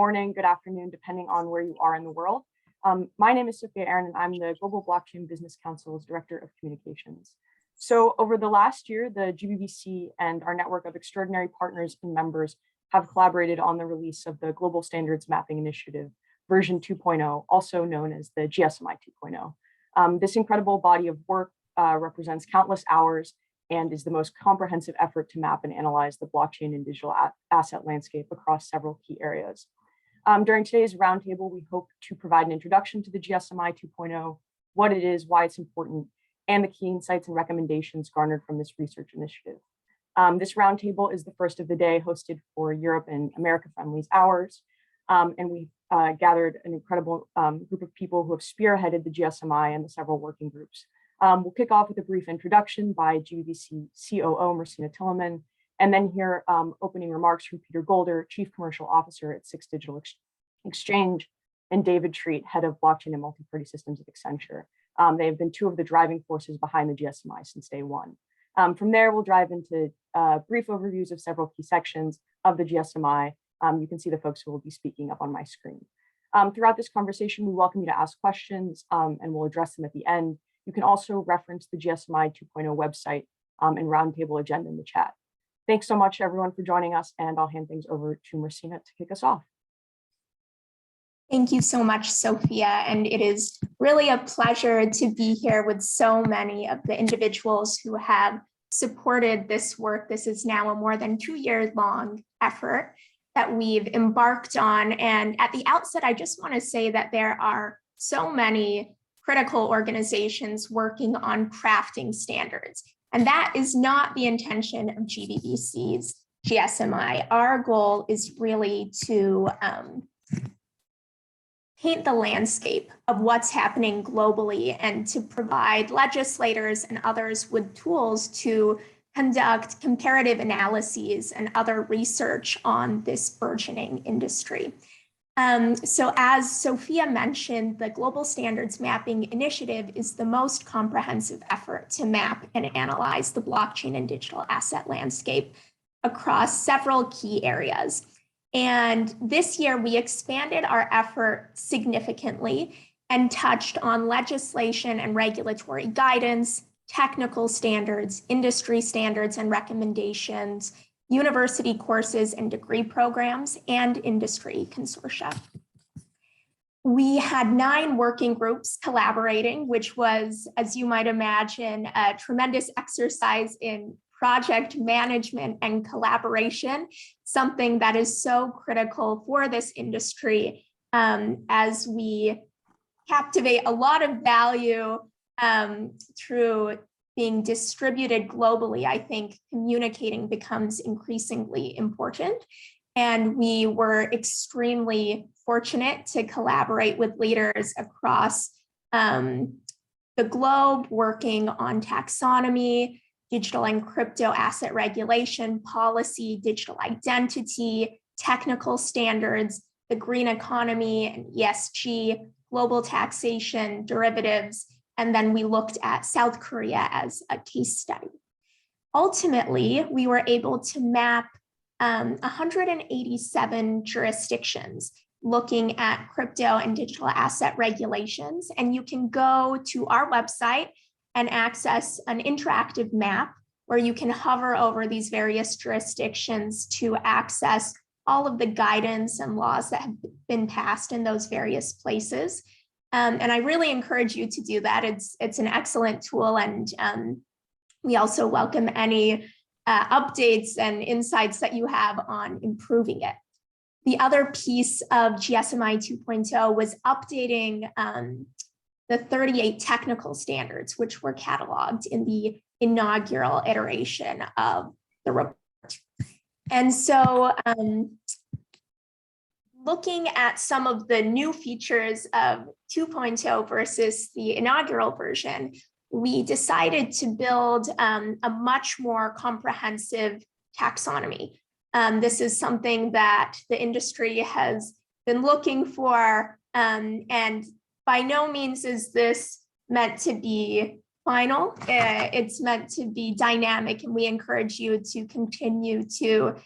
Morning, good afternoon, depending on where you are in the world. My name is Sophia Aaron, and I'm the Global Blockchain Business Council's Director of Communications. So over the last year, the GBBC and our network of extraordinary partners and members have collaborated on the release of the Global Standards Mapping Initiative, version 2.0, also known as the GSMI 2.0. This incredible body of work represents countless hours and is the most comprehensive effort to map and analyze the blockchain and digital asset landscape across several key areas. During today's roundtable, we hope to provide an introduction to the GSMI 2.0, what it is, why it's important, and the key insights and recommendations garnered from this research initiative. This roundtable is the first of the day hosted for Europe and America Friendly's Hours, and we've gathered an incredible group of people who have spearheaded the GSMI and the several working groups. We'll kick off with a brief introduction by GBBC COO Marcina Tillemann, and then hear opening remarks from Peter Golder, Chief Commercial Officer at Six Digital Exchange, and David Treat, Head of Blockchain and Multi-Party Systems at Accenture. They have been two of the driving forces behind the GSMI since day one. From there, we'll dive into brief overviews of several key sections of the GSMI. You can see the folks who will be speaking up on my screen. Throughout this conversation, we welcome you to ask questions and we'll address them at the end. You can also reference the GSMI 2.0 website and roundtable agenda in the chat. Thanks so much, everyone, for joining us, and I'll hand things over to Marcina to kick us off. Thank you so much, Sophia, and it is really a pleasure to be here with so many of the individuals who have supported this work. This is now a more than 2-year-long effort that we've embarked on, and at the outset, I just want to say that there are so many critical organizations working on crafting standards. And that is not the intention of GBBC's GSMI. Our goal is really to paint the landscape of what's happening globally and to provide legislators and others with tools to conduct comparative analyses and other research on this burgeoning industry. So as Sophia mentioned, the Global Standards Mapping Initiative is the most comprehensive effort to map and analyze the blockchain and digital asset landscape across several key areas. And this year we expanded our effort significantly and touched on legislation and regulatory guidance, technical standards, industry standards and recommendations, university courses and degree programs, and industry consortia. We had 9 working groups collaborating, which was, as you might imagine, a tremendous exercise in project management and collaboration, something that is so critical for this industry as we captivate a lot of value through being distributed globally. I think communicating becomes increasingly important. And we were extremely fortunate to collaborate with leaders across the globe working on taxonomy, digital and crypto asset regulation, policy, digital identity, technical standards, the green economy and ESG, global taxation, derivatives, and then we looked at South Korea as a case study. Ultimately, we were able to map 187 jurisdictions looking at crypto and digital asset regulations. And you can go to our website and access an interactive map where you can hover over these various jurisdictions to access all of the guidance and laws that have been passed in those various places. And I really encourage you to do that. It's an excellent tool, and we also welcome any updates and insights that you have on improving it. The other piece of GSMI 2.0 was updating the 38 technical standards, which were cataloged in the inaugural iteration of the report. And so looking at some of the new features of 2.0 versus the inaugural version, we decided to build a much more comprehensive taxonomy. This is something that the industry has been looking for, and by no means is this meant to be final. It's meant to be dynamic, and we encourage you to continue to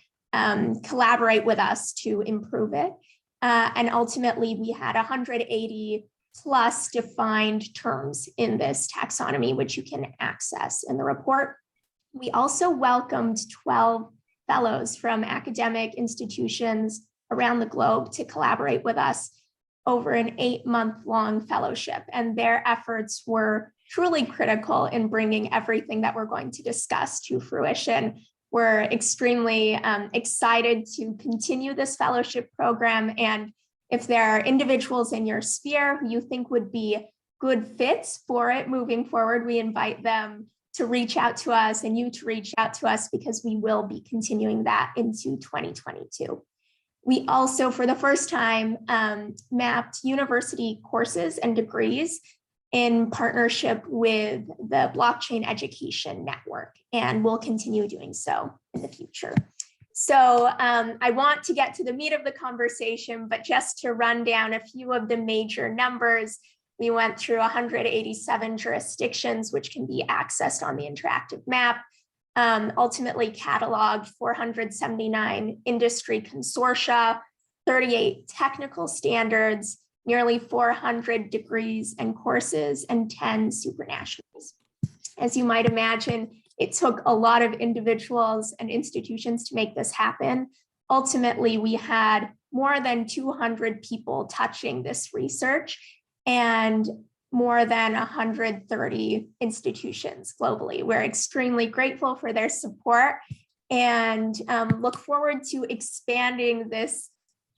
collaborate with us to improve it. And ultimately, we had 180 plus defined terms in this taxonomy, which you can access in the report. We also welcomed 12 fellows from academic institutions around the globe to collaborate with us over an 8-month-long fellowship. And their efforts were truly critical in bringing everything that we're going to discuss to fruition. We're extremely excited to continue this fellowship program. And if there are individuals in your sphere who you think would be good fits for it moving forward, we invite them to reach out to us and you to reach out to us, because we will be continuing that into 2022. We also, for the first time, mapped university courses and degrees in partnership with the Blockchain Education Network, and we'll continue doing so in the future. So I want to get to the meat of the conversation, but just to run down a few of the major numbers, we went through 187 jurisdictions, which can be accessed on the interactive map, ultimately cataloged 479 industry consortia, 38 technical standards, nearly 400 degrees and courses, and 10 supranationals. As you might imagine, it took a lot of individuals and institutions to make this happen. Ultimately, we had more than 200 people touching this research and more than 130 institutions globally. We're extremely grateful for their support and look forward to expanding this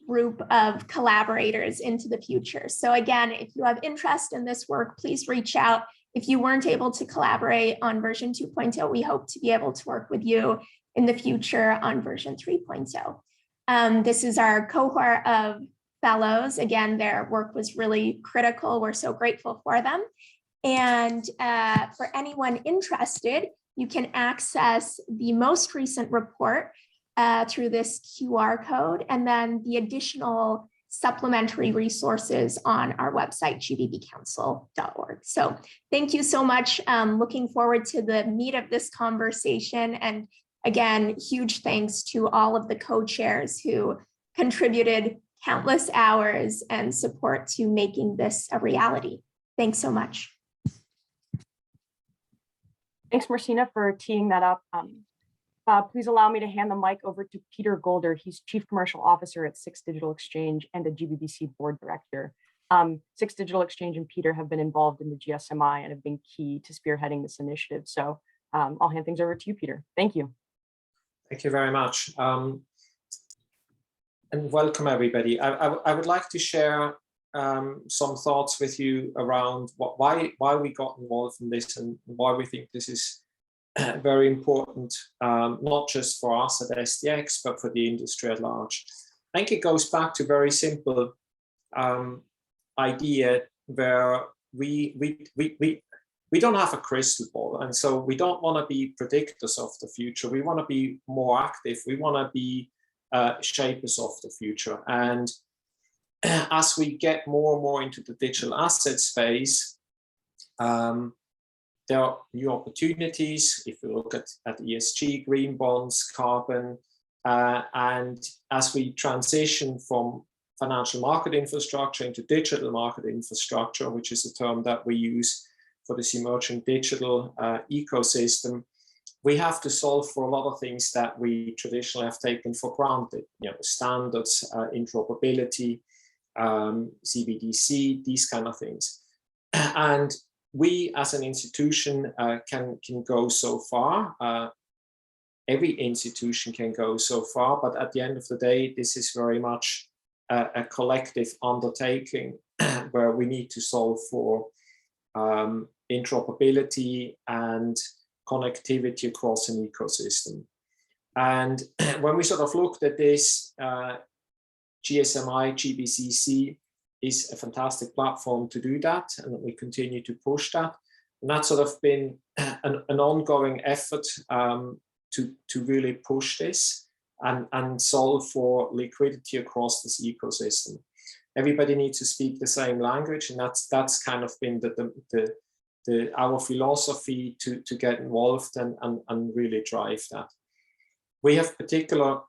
group of collaborators into the future. So again, if you have interest in this work, please reach out. If you weren't able to collaborate on version 2.0, we hope to be able to work with you in the future on version 3.0. This is our cohort of fellows. Again, their work was really critical. We're so grateful for them. And for anyone interested, you can access the most recent report through this QR code, and then the additional supplementary resources on our website, gbbcouncil.org. So thank you so much. Looking forward to the meat of this conversation. And again, huge thanks to all of the co-chairs who contributed countless hours and support to making this a reality. Thanks so much. Thanks, Marcina, for teeing that up. Please allow me to hand the mic over to Peter Golder. He's Chief Commercial Officer at Six Digital Exchange and a GBBC Board Director. Six Digital Exchange and Peter have been involved in the GSMI and have been key to spearheading this initiative. So I'll hand things over to you, Peter. Thank you. Thank you very much. And welcome, everybody. I would like to share some thoughts with you around why we got involved in this and why we think this is very important, not just for us at SDX, but for the industry at large. I think it goes back to a very simple idea where we don't have a crystal ball, and so we don't want to be predictors of the future. We want to be more active. We want to be shapers of the future. And as we get more and more into the digital asset space, there are new opportunities. If we look at ESG, green bonds, carbon, and as we transition from financial market infrastructure into digital market infrastructure, which is a term that we use for this emerging digital ecosystem, we have to solve for a lot of things that we traditionally have taken for granted. You know, standards, interoperability, CBDC, these kind of things. And we as an institution can go so far. Every institution can go so far, but at the end of the day, this is very much a collective undertaking where we need to solve for interoperability and connectivity across an ecosystem. And when we sort of looked at this, GSMI, GBCC is a fantastic platform to do that, and we continue to push that. And that's sort of been an ongoing effort to really push this and solve for liquidity across this ecosystem. Everybody needs to speak the same language, and that's kind of been our philosophy to get involved and really drive that. We have particular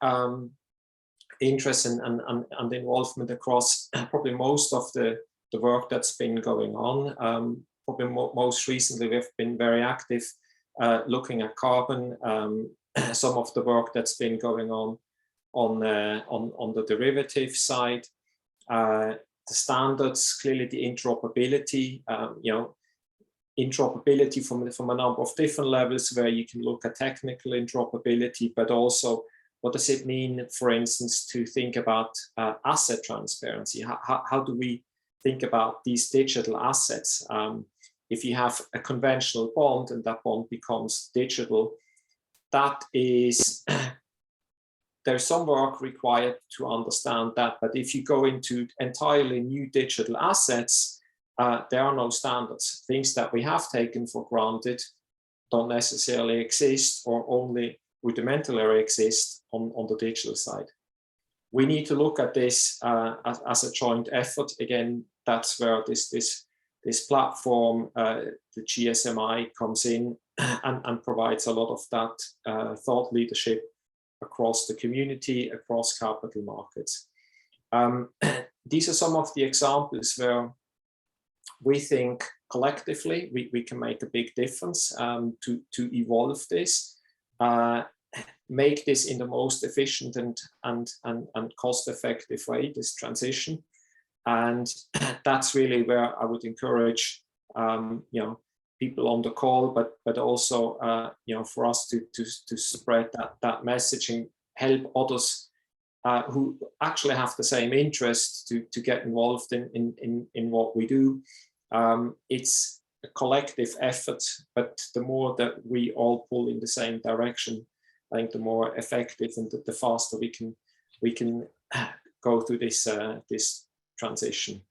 interest and involvement across probably most of the work that's been going on. Probably most recently, we've been very active looking at carbon, some of the work that's been going on the derivative side, the standards, clearly the interoperability, interoperability from a number of different levels where you can look at technical interoperability, but also what does it mean, for instance, to think about asset transparency? How do we think about these digital assets? If you have a conventional bond and that bond becomes digital, that is, there's some work required to understand that. But if you go into entirely new digital assets, there are no standards. Things that we have taken for granted don't necessarily exist or only rudimentarily exist on the digital side. We need to look at this as a joint effort. Again, that's where this platform, the GSMI, comes in and provides a lot of that thought leadership across the community, across capital markets. These are some of the examples where we think collectively we can make a big difference to evolve this, make this in the most efficient and cost-effective way, this transition. And that's really where I would encourage people on the call, but also for us to spread that message and help others who actually have the same interest to get involved in what we do. It's a collective effort, but the more that we all pull in the same direction, I think the more effective and the faster we can go through this transition.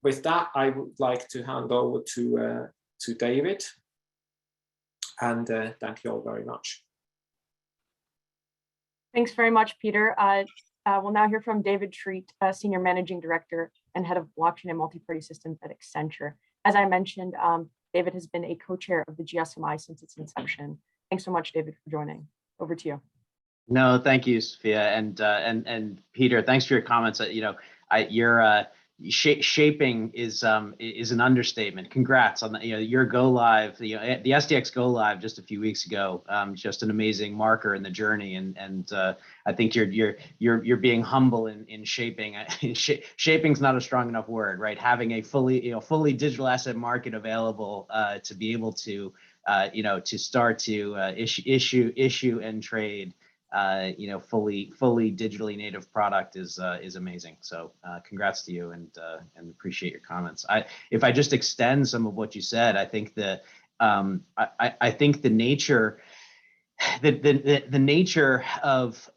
With that, I would like to hand over to David, and thank you all very much. Thanks very much, Peter. We'll now hear from David Treat, Senior Managing Director and Head of Blockchain and Multi-Party Systems at Accenture. As I mentioned, David has been a co-chair of the GSMI since its inception. Thanks so much, David, for joining. Over to you. No, thank you, Sophia, and Peter. Thanks for your comments. Your shaping is an understatement. Congrats on your go live. The SDX go live just a few weeks ago. Just an amazing marker in the journey, and I think you're being humble in shaping. Shaping's not a strong enough word, right? Having a fully digital asset market available to be able to to start to issue and trade fully digitally native product is amazing. So congrats to you, and appreciate your comments. If I just extend some of what you said, I think I think the nature of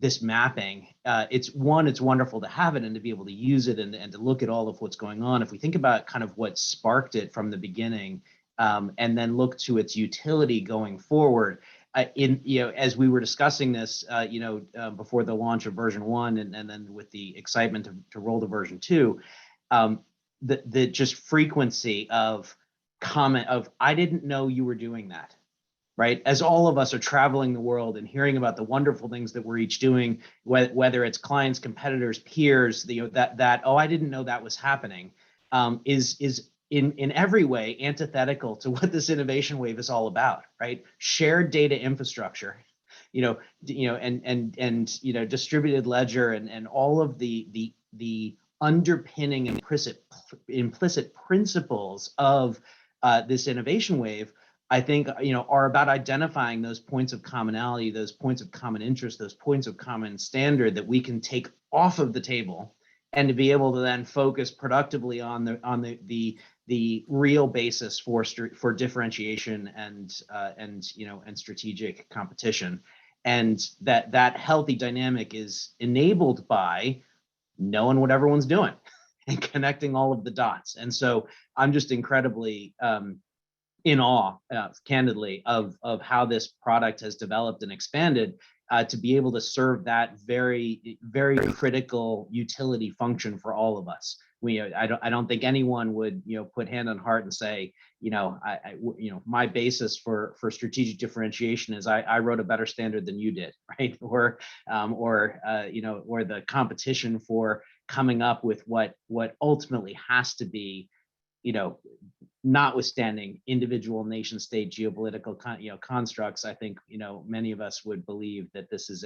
this mapping, it's wonderful to have it and to be able to use it and to look at all of what's going on. If we think about kind of what sparked it from the beginning, and then look to its utility going forward, as we were discussing this, before the launch of version 1, and then with the excitement to roll to version 2, the just frequency of comment of, I didn't know you were doing that, right? As all of us are traveling the world and hearing about the wonderful things that we're each doing, whether it's clients, competitors, peers, oh, I didn't know that was happening, is in every way antithetical to what this innovation wave is all about, right? Shared data infrastructure, and distributed ledger and all of the underpinning implicit principles of this innovation wave, I think are about identifying those points of commonality, those points of common interest, those points of common standard that we can take off of the table, and to be able to then focus productively on the real basis for differentiation and strategic competition, and that healthy dynamic is enabled by knowing what everyone's doing and connecting all of the dots. And so I'm just incredibly in awe, candidly, of how this product has developed and expanded to be able to serve that very, very critical utility function for all of us. I don't think anyone would, put hand on heart and say, my basis for strategic differentiation is I wrote a better standard than you did, right? Or the competition for coming up with what ultimately has to be, notwithstanding individual nation state geopolitical constructs. I think many of us would believe that this is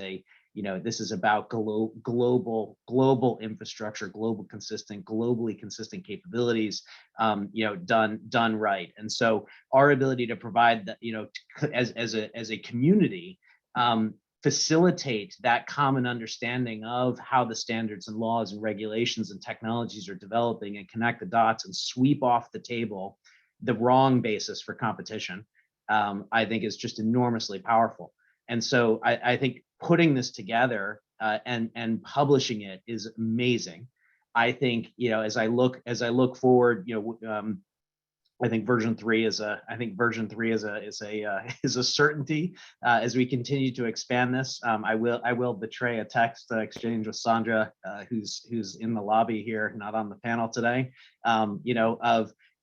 about global infrastructure, globally consistent capabilities, done right. And so our ability to provide that, as a community, facilitate that common understanding of how the standards and laws and regulations and technologies are developing, and connect the dots and sweep off the table the wrong basis for competition, I think is just enormously powerful. And so I think putting this together and publishing it is amazing. I think, as I look forward, I think version 3 is a certainty as we continue to expand this. I will betray a text exchange with Sandra, who's in the lobby here, not on the panel today.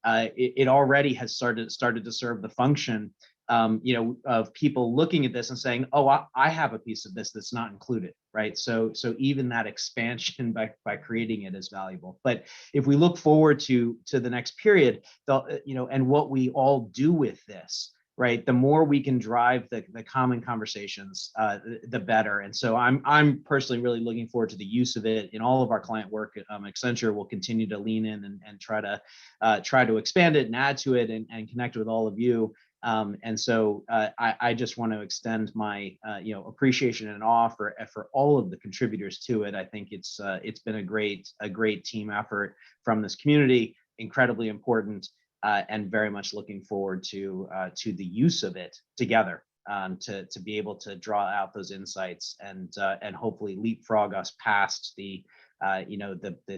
It already has started to serve the function, of people looking at this and saying, oh, I have a piece of this that's not included, right? So even that expansion by creating it is valuable. But if we look forward to the next period, and what we all do with this, right, the more we can drive the common conversations, the better. And so I'm personally really looking forward to the use of it in all of our client work. Accenture will continue to lean in and try to expand it and add to it and connect with all of you. And so I just want to extend my appreciation and awe for all of the contributors to it. I think it's been a great team effort from this community, incredibly important, and very much looking forward to the use of it together, to be able to draw out those insights and hopefully leapfrog us past the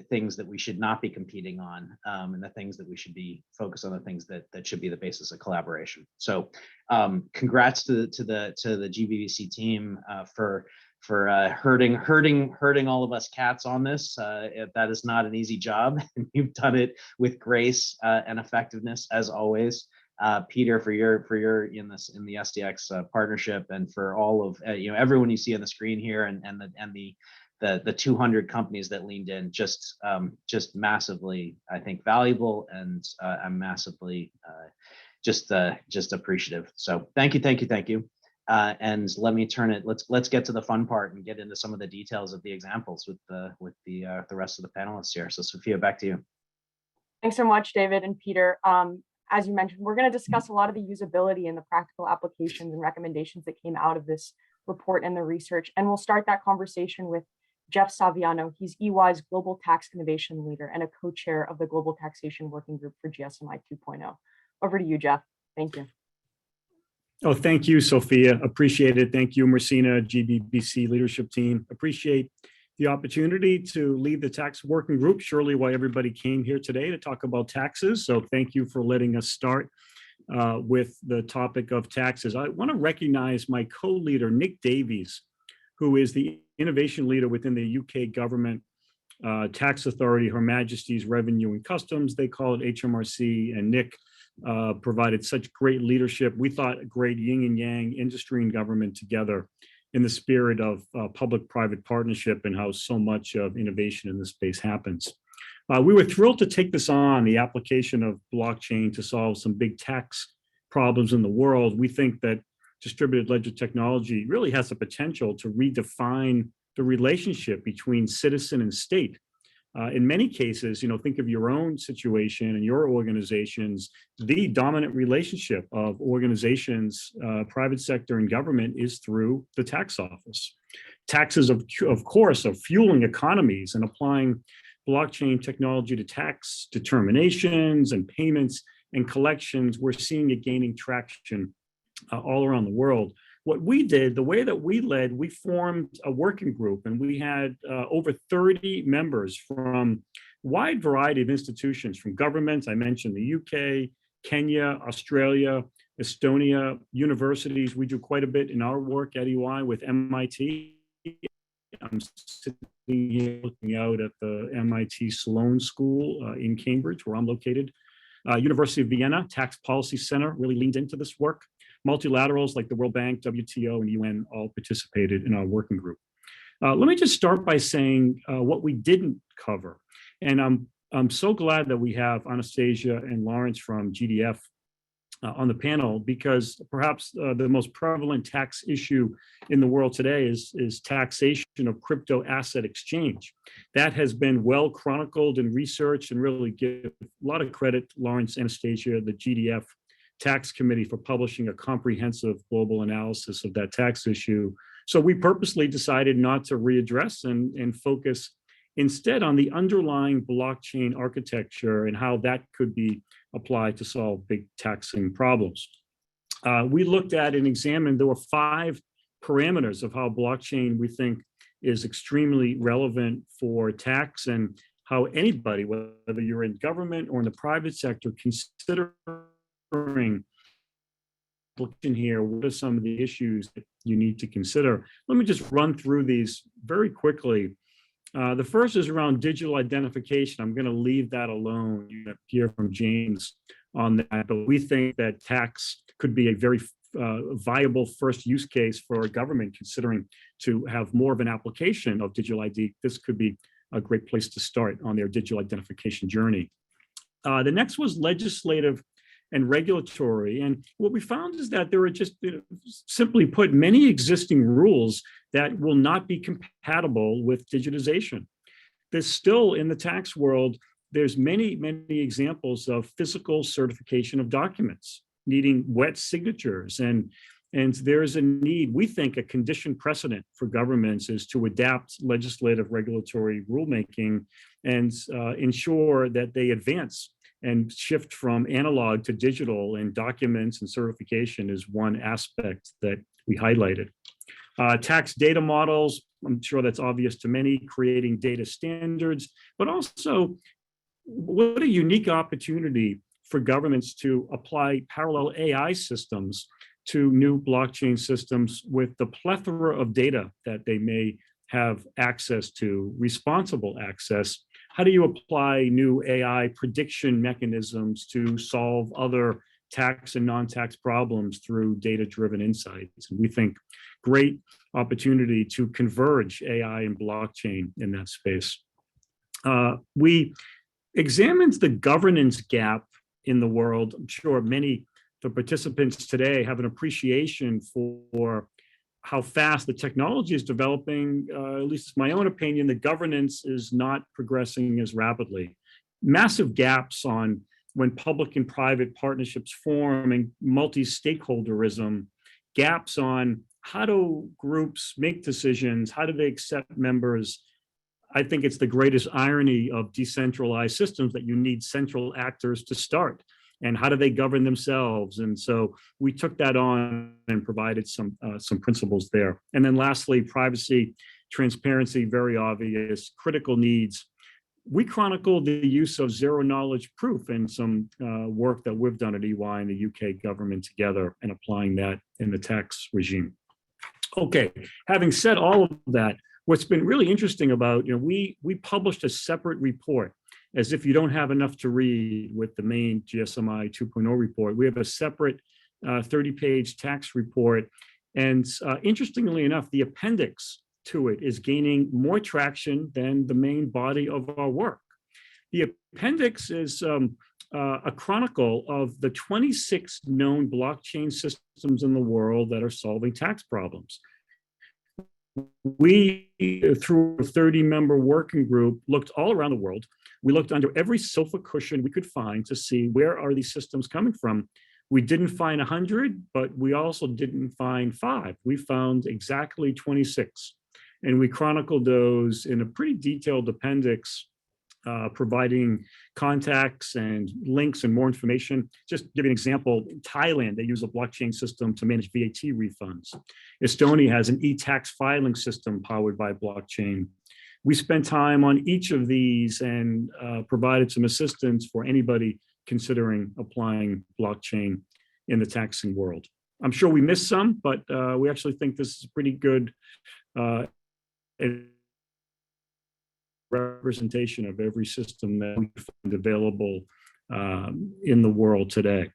things that we should not be competing on, and the things that we should be focused on, the things that should be the basis of collaboration. So congrats to the GBVC team for herding all of us cats on this. That is not an easy job, and you've done it with grace and effectiveness as always. Peter, for your in the SDX partnership, and for all of everyone you see on the screen here, and the 200 companies that leaned in, just massively, I think, valuable, and I'm massively just appreciative. So thank you. And let me turn it. Let's get to the fun part and get into some of the details of the examples with the rest of the panelists here. So Sophia, back to you. Thanks so much, David and Peter. As you mentioned, we're going to discuss a lot of the usability and the practical applications and recommendations that came out of this report and the research. And we'll start that conversation with Jeff Saviano. He's EY's Global Tax Innovation Leader and a co-chair of the Global Taxation Working Group for GSMI 2.0. Over to you, Jeff. Thank you. Oh, thank you, Sophia. Appreciate it. Thank you, Marcina, GBBC leadership team. Appreciate the opportunity to lead the tax working group. Surely why everybody came here today to talk about taxes. So thank you for letting us start with the topic of taxes. I want to recognize my co-leader, Nick Davies, who is the innovation leader within the UK government tax authority, Her Majesty's Revenue and Customs. They call it HMRC, and Nick provided such great leadership. We thought a great yin and yang industry and government together in the spirit of public-private partnership, and how so much of innovation in this space happens. We were thrilled to take this on, the application of blockchain to solve some big tax problems in the world. We think that distributed ledger technology really has the potential to redefine the relationship between citizen and state. In many cases, think of your own situation and your organizations. The dominant relationship of organizations, private sector and government, is through the tax office. Taxes, of course, are fueling economies, and applying blockchain technology to tax determinations and payments and collections, we're seeing it gaining traction all around the world. What we did, the way that we led, we formed a working group, and we had over 30 members from a wide variety of institutions, from governments. I mentioned the UK, Kenya, Australia, Estonia, universities. We do quite a bit in our work at EY with MIT I'm sitting here looking out at the MIT Sloan School in Cambridge, where I'm located. University of Vienna Tax Policy Center really leaned into this work. Multilaterals like the World Bank, WTO, and UN all participated in our working group. Let me just start by saying what we didn't cover. And I'm so glad that we have Anastasia and Lawrence from GDF on the panel, because perhaps the most prevalent tax issue in the world today is taxation of crypto asset exchange. That has been well chronicled and researched, and really give a lot of credit to Lawrence, Anastasia, the GDF tax committee for publishing a comprehensive global analysis of that tax issue. So we purposely decided not to readdress and focus instead on the underlying blockchain architecture and how that could be applied to solve big taxing problems. We looked at and examined, there were 5 parameters of how blockchain we think is extremely relevant for tax, and how anybody, whether you're in government or in the private sector, considering here, what are some of the issues that you need to consider? Let me just run through these very quickly. The first is around digital identification. I'm going to leave that alone. You hear from James on that, but we think that tax could be a very viable first use case for a government considering to have more of an application of digital ID. This could be a great place to start on their digital identification journey. The next was legislative and regulatory. And what we found is that there are just, simply put, many existing rules that will not be compatible with digitization. There's still, in the tax world, there's many examples of physical certification of documents needing wet signatures. And there's a need, we think, a conditioned precedent for governments is to adapt legislative regulatory rulemaking and ensure that they advance and shift from analog to digital, and documents and certification is one aspect that we highlighted. Tax data models, I'm sure that's obvious to many, creating data standards, but also what a unique opportunity for governments to apply parallel AI systems to new blockchain systems with the plethora of data that they may have access to, responsible access. How do you apply new AI prediction mechanisms to solve other tax and non-tax problems through data-driven insights? And we think great opportunity to converge AI and blockchain in that space. We examined the governance gap in the world. I'm sure many of the participants today have an appreciation for how fast the technology is developing. At least it's my own opinion, the governance is not progressing as rapidly. Massive gaps on when public and private partnerships form, and multi-stakeholderism, gaps on how do groups make decisions, how do they accept members. I think it's the greatest irony of decentralized systems that you need central actors to start. And how do they govern themselves? And so we took that on and provided some principles there. And then lastly, privacy, transparency, very obvious, critical needs. We chronicled the use of zero knowledge proof and some work that we've done at EY and the UK government together, and applying that in the tax regime. Okay, having said all of that, what's been really interesting about, we published a separate report, as if you don't have enough to read with the main GSMI 2.0 report. We have a separate 30-page tax report. And interestingly enough, the appendix to it is gaining more traction than the main body of our work. The appendix is a chronicle of the 26 known blockchain systems in the world that are solving tax problems. We, through a 30-member working group, looked all around the world. We looked under every sofa cushion we could find to see where are these systems coming from. We didn't find 100, but we also didn't find 5. We found exactly 26. And we chronicled those in a pretty detailed appendix, providing contacts and links and more information. Just to give you an example, in Thailand, they use a blockchain system to manage VAT refunds. Estonia has an e-tax filing system powered by blockchain. We spent time on each of these and provided some assistance for anybody considering applying blockchain in the taxing world. I'm sure we missed some, but we actually think this is a pretty good a representation of every system that we find available in the world today.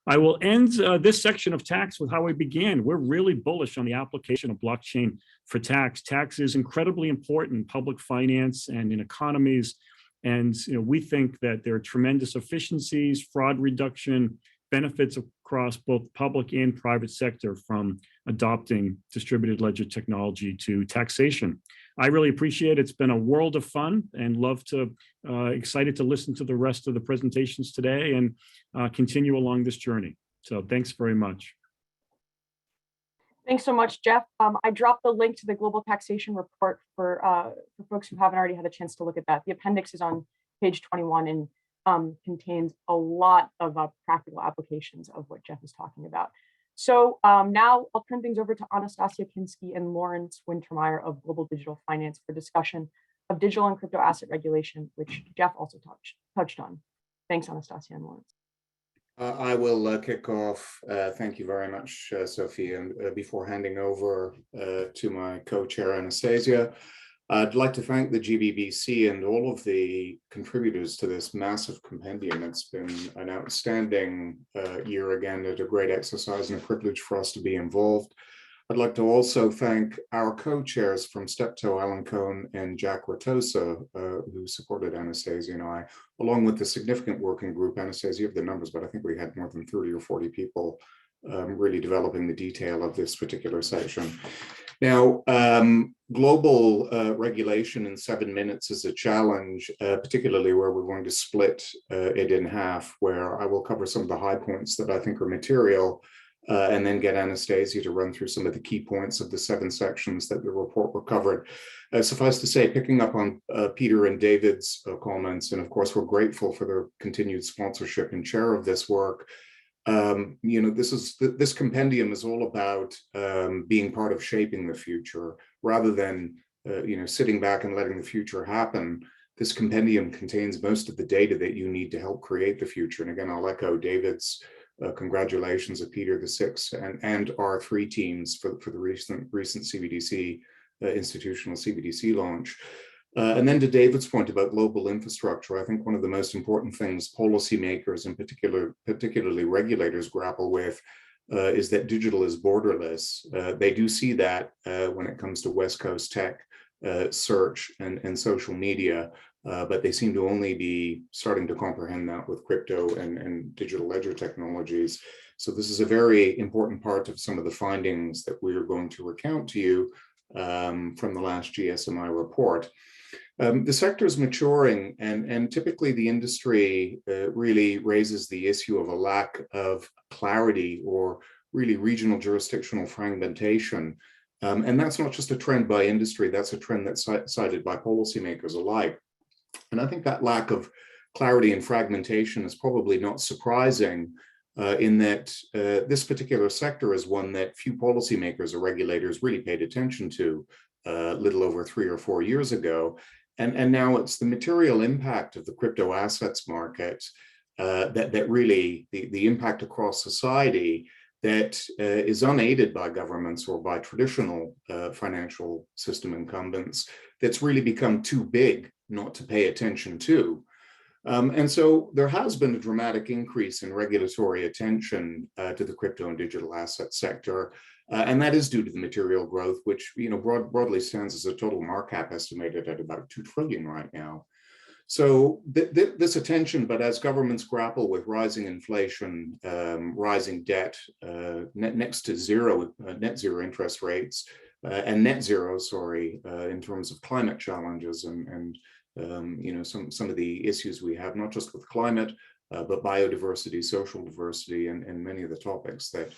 I will end this section of tax with how we began. We're really bullish on the application of blockchain for tax. Tax is incredibly important in public finance and in economies. And we think that there are tremendous efficiencies, fraud reduction, benefits across both public and private sector from adopting distributed ledger technology to taxation. I really appreciate it. It's been a world of fun and excited to listen to the rest of the presentations today and continue along this journey. So thanks very much. Thanks so much, Jeff. I dropped the link to the global taxation report for folks who haven't already had a chance to look at that. The appendix is on page 21 and contains a lot of practical applications of what Jeff is talking about. So now I'll turn things over to Anastasia Kinsky and Lawrence Wintermeyer of Global Digital Finance for discussion of digital and crypto asset regulation, which Jeff also touched on. Thanks, Anastasia and Lawrence. I will kick off. Thank you very much, Sophie. And before handing over to my co-chair, Anastasia, I'd like to thank the GBBC and all of the contributors to this massive compendium. It's been an outstanding year again, a great exercise and a privilege for us to be involved. I'd like to also thank our co-chairs from Steptoe, Alan Cohn and Jack Ratosa, who supported Anastasia and I, along with the significant working group. Anastasia, you have the numbers, but I think we had more than 30 or 40 people really developing the detail of this particular section. Now, global regulation in 7 minutes is a challenge, particularly where we're going to split it in half, where I will cover some of the high points that I think are material, and then get Anastasia to run through some of the key points of the 7 sections that the report were covered. Suffice to say, picking up on Peter and David's comments, and of course, we're grateful for their continued sponsorship and share of this work. This compendium is all about being part of shaping the future rather than sitting back and letting the future happen. This compendium contains most of the data that you need to help create the future. And again, I'll echo David's congratulations of Peter the Sixth and our 3 teams for the recent CBDC institutional CBDC launch. And then to David's point about global infrastructure, I think one of the most important things policymakers and particularly regulators grapple with is that digital is borderless. They do see that when it comes to West Coast tech, search and social media, but they seem to only be starting to comprehend that with crypto and digital ledger technologies. So this is a very important part of some of the findings that we are going to recount to you from the last GSMI report. The sector is maturing, and typically the industry really raises the issue of a lack of clarity or really regional jurisdictional fragmentation. And that's not just a trend by industry, that's a trend that's cited by policymakers alike. And I think that lack of clarity and fragmentation is probably not surprising in that this particular sector is one that few policymakers or regulators really paid attention to a little over 3 or 4 years ago. And now it's the material impact of the crypto assets market that really, the impact across society that is unaided by governments or by traditional financial system incumbents, that's really become too big not to pay attention to. And so there has been a dramatic increase in regulatory attention to the crypto and digital asset sector. And that is due to the material growth, which broadly stands as a total market cap estimated at about 2 trillion right now. So this attention, but as governments grapple with rising inflation, rising debt, next to zero, net zero interest rates, and net zero, in terms of climate challenges and some of the issues we have, not just with climate, but biodiversity, social diversity, and many of the topics that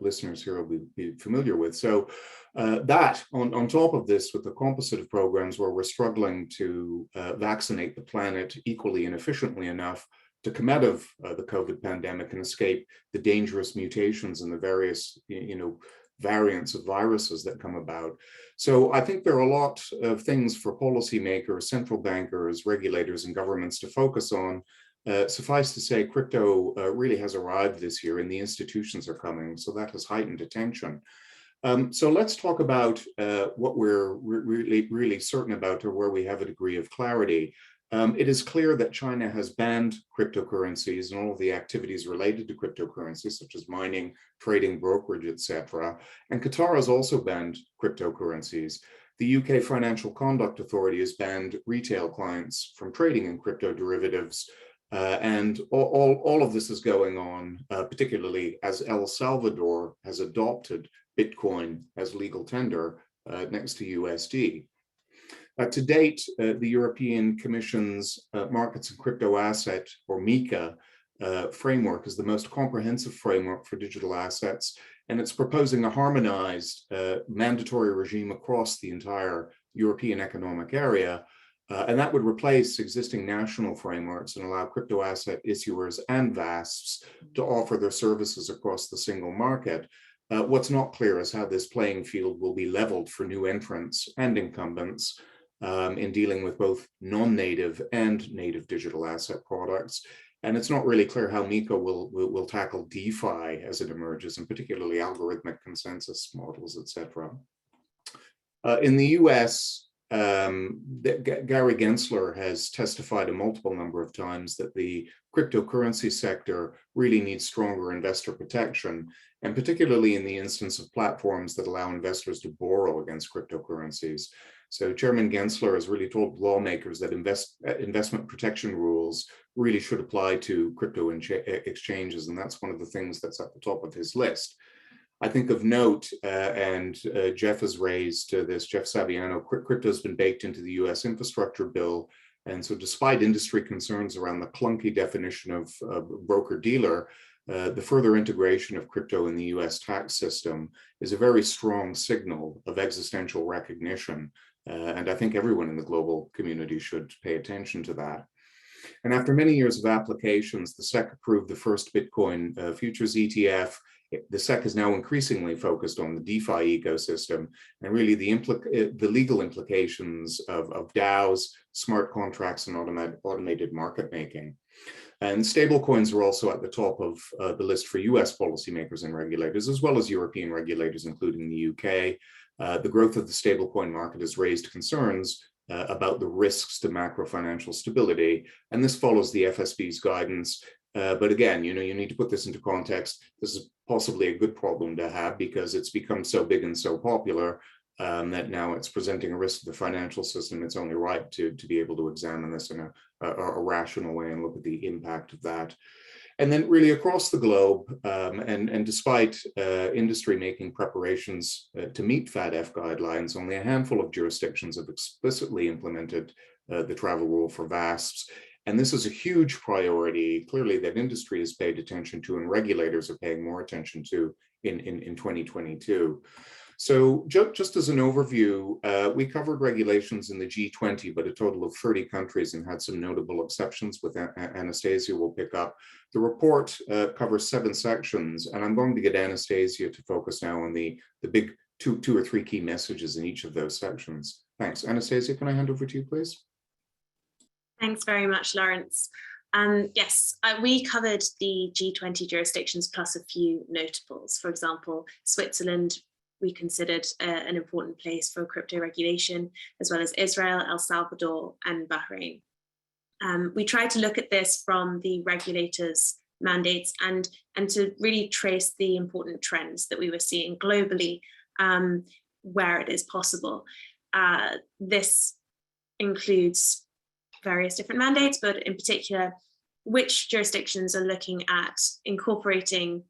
listeners here will be familiar with. So that on top of this, with the composite of programs where we're struggling to vaccinate the planet equally and efficiently enough to come out of the COVID pandemic and escape the dangerous mutations and the various variants of viruses that come about. So I think there are a lot of things for policymakers, central bankers, regulators, and governments to focus on. Suffice to say, crypto really has arrived this year and the institutions are coming, so that has heightened attention. So let's talk about what we're really certain about, or where we have a degree of clarity. It is clear that China has banned cryptocurrencies and all of the activities related to cryptocurrencies, such as mining, trading, brokerage, etc. And Qatar has also banned cryptocurrencies. The UK Financial Conduct Authority has banned retail clients from trading in crypto derivatives. And all of this is going on, particularly as El Salvador has adopted Bitcoin as legal tender next to USD. To date, the European Commission's Markets and Crypto Asset, or MiCA, framework is the most comprehensive framework for digital assets, and it's proposing a harmonized mandatory regime across the entire European economic area, and that would replace existing national frameworks and allow crypto asset issuers and VASPs to offer their services across the single market. What's not clear is how this playing field will be leveled for new entrants and incumbents in dealing with both non-native and native digital asset products. And it's not really clear how MiCA will tackle DeFi as it emerges, and particularly algorithmic consensus models, etc. In the US, Gary Gensler has testified a multiple number of times that the cryptocurrency sector really needs stronger investor protection, and particularly in the instance of platforms that allow investors to borrow against cryptocurrencies. So Chairman Gensler has really told lawmakers that investment protection rules really should apply to crypto exchanges, and that's one of the things that's at the top of his list. I think of note, and Jeff has raised this, Jeff Saviano, crypto has been baked into the US infrastructure bill. And so despite industry concerns around the clunky definition of broker-dealer, the further integration of crypto in the US tax system is a very strong signal of existential recognition. And I think everyone in the global community should pay attention to that. And after many years of applications, the SEC approved the first Bitcoin futures ETF. The SEC is now increasingly focused on the DeFi ecosystem and really the legal implications of DAOs, smart contracts, and automated market making. And stablecoins are also at the top of the list for US policymakers and regulators, as well as European regulators, including the UK. The growth of the stablecoin market has raised concerns about the risks to macro financial stability, and this follows the FSB's guidance. But again, you need to put this into context. This is possibly a good problem to have because it's become so big and so popular that now it's presenting a risk to the financial system. It's only right to be able to examine this in a rational way and look at the impact of that. And then really across the globe, and despite industry making preparations to meet FATF guidelines, only a handful of jurisdictions have explicitly implemented the travel rule for VASPs. And this is a huge priority, clearly, that industry has paid attention to and regulators are paying more attention to in 2022. So just as an overview, we covered regulations in the G20, but a total of 30 countries, and had some notable exceptions with Anastasia will pick up. The report covers 7 sections, and I'm going to get Anastasia to focus now on the big two or three key messages in each of those sections. Thanks. Anastasia, can I hand over to you, please? Thanks very much, Lawrence. Yes, we covered the G20 jurisdictions plus a few notables. For example, Switzerland, we considered an important place for crypto regulation, as well as Israel, El Salvador, and Bahrain. We tried to look at this from the regulators' mandates and to really trace the important trends that we were seeing globally where it is possible. This includes various different mandates, but in particular, which jurisdictions are looking at incorporating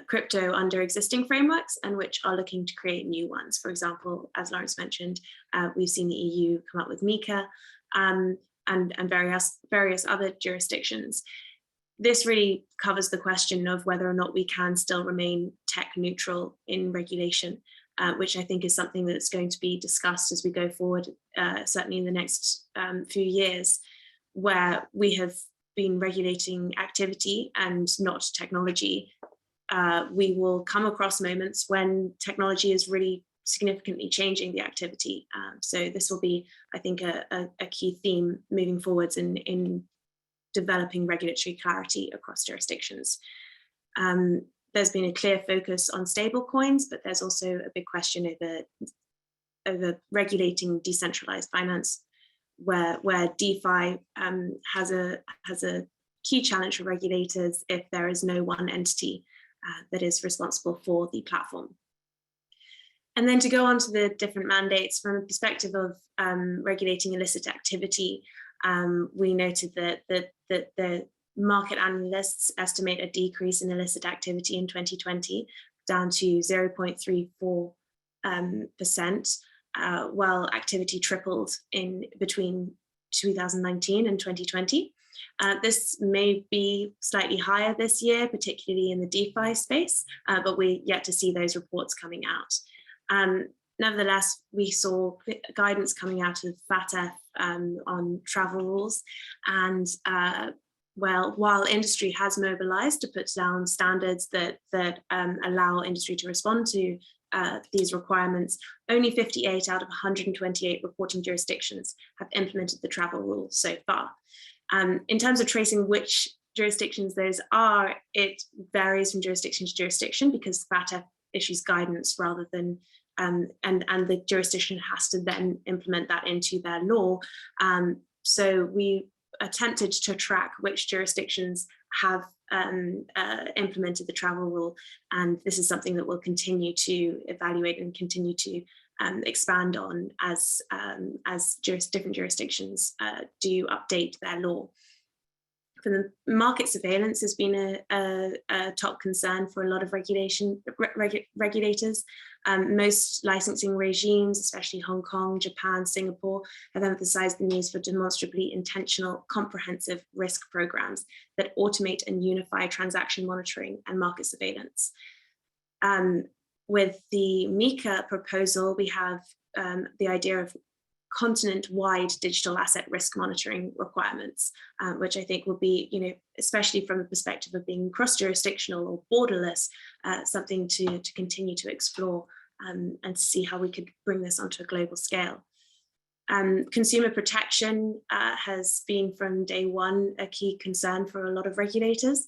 crypto under existing frameworks and which are looking to create new ones. For example, as Lawrence mentioned, we've seen the EU come up with MiCA and various other jurisdictions. This really covers the question of whether or not we can still remain tech neutral in regulation, which I think is something that's going to be discussed as we go forward, certainly in the next few years, where we have been regulating activity and not technology. We will come across moments when technology is really significantly changing the activity. So this will be, I think, a key theme moving forwards in developing regulatory clarity across jurisdictions. there's been a clear focus on stable coins, but there's also a big question over regulating decentralized finance, where DeFi has a key challenge for regulators if there is no one entity that is responsible for the platform. And then to go on to the different mandates from a perspective of regulating illicit activity, we noted that the market analysts estimate a decrease in illicit activity in 2020 down to 0.34%, while activity tripled in between 2019 and 2020. This may be slightly higher this year, particularly in the DeFi space, but we're yet to see those reports coming out. Nevertheless, we saw guidance coming out of FATF on travel rules, and while industry has mobilized to put down standards that allow industry to respond to these requirements, only 58 out of 128 reporting jurisdictions have implemented the travel rule so far. In terms of tracing which jurisdictions those are, it varies from jurisdiction to jurisdiction because FATF issues guidance rather than, and the jurisdiction has to then implement that into their law. So we attempted to track which jurisdictions have implemented the travel rule, and this is something that we'll continue to evaluate and continue to expand on as different jurisdictions do update their law. For the market surveillance has been a top concern for a lot of regulators. Most licensing regimes, especially Hong Kong, Japan, Singapore, have emphasized the need for demonstrably intentional, comprehensive risk programs that automate and unify transaction monitoring and market surveillance. With the MiCA proposal, we have the idea of continent-wide digital asset risk monitoring requirements, which I think will be, especially from the perspective of being cross-jurisdictional or borderless, something to continue to explore and to see how we could bring this onto a global scale. Consumer protection has been from day one a key concern for a lot of regulators.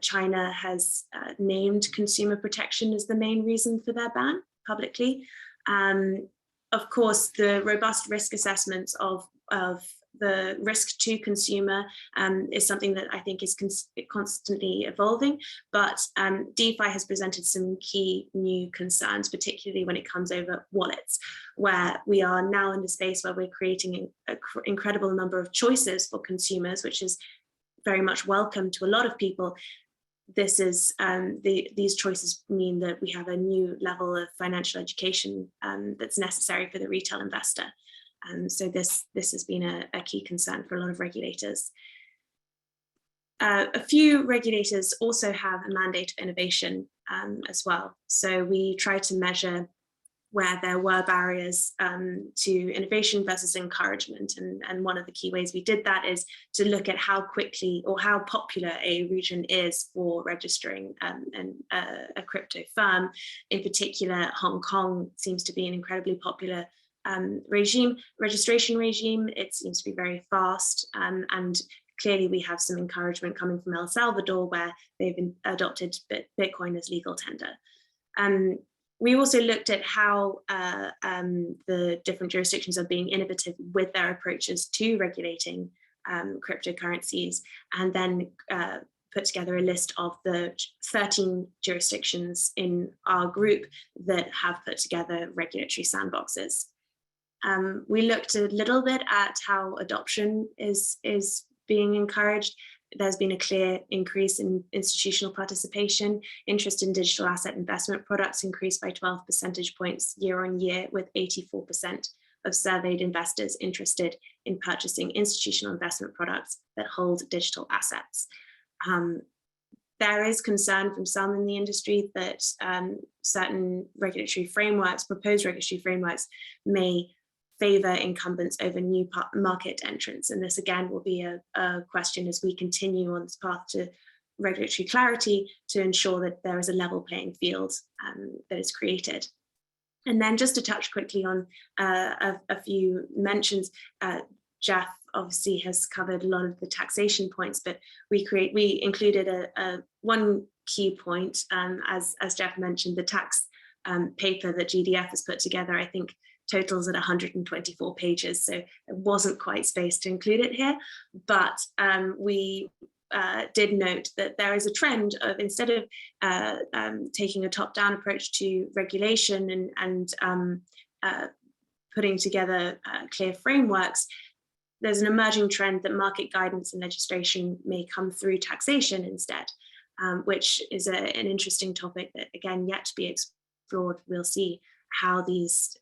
China has named consumer protection as the main reason for their ban publicly. Of course, the robust risk assessments of the risk to consumer is something that I think is constantly evolving, but DeFi has presented some key new concerns, particularly when it comes over wallets, where we are now in the space where we're creating an incredible number of choices for consumers, which is very much welcome to a lot of people. This is these choices mean that we have a new level of financial education that's necessary for the retail investor. So this has been a key concern for a lot of regulators. A few regulators also have a mandate of innovation as well. So we try to measure where there were barriers to innovation versus encouragement. And one of the key ways we did that is to look at how quickly or how popular a region is for registering a crypto firm. In particular, Hong Kong seems to be an incredibly popular registration regime. It seems to be very fast, and clearly we have some encouragement coming from El Salvador, where they've adopted Bitcoin as legal tender. We also looked at how the different jurisdictions are being innovative with their approaches to regulating cryptocurrencies, and then put together a list of the 13 jurisdictions in our group that have put together regulatory sandboxes. We looked a little bit at how adoption is being encouraged. There's been a clear increase in institutional participation. Interest in digital asset investment products increased by 12 percentage points year on year, with 84% of surveyed investors interested in purchasing institutional investment products that hold digital assets. There is concern from some in the industry that certain regulatory frameworks, proposed regulatory frameworks, may favor incumbents over new market entrants. And this again will be a question as we continue on this path to regulatory clarity to ensure that there is a level playing field that is created. And then just to touch quickly on a few mentions, Jeff obviously has covered a lot of the taxation points, but we included a one key point, as Jeff mentioned, the tax paper that GDF has put together, I think totals at 124 pages, so it wasn't quite space to include it here, but we did note that there is a trend of, instead of taking a top-down approach to regulation and putting together clear frameworks, there's an emerging trend that market guidance and legislation may come through taxation instead, which is an interesting topic that, again, yet to be explored. We'll see how these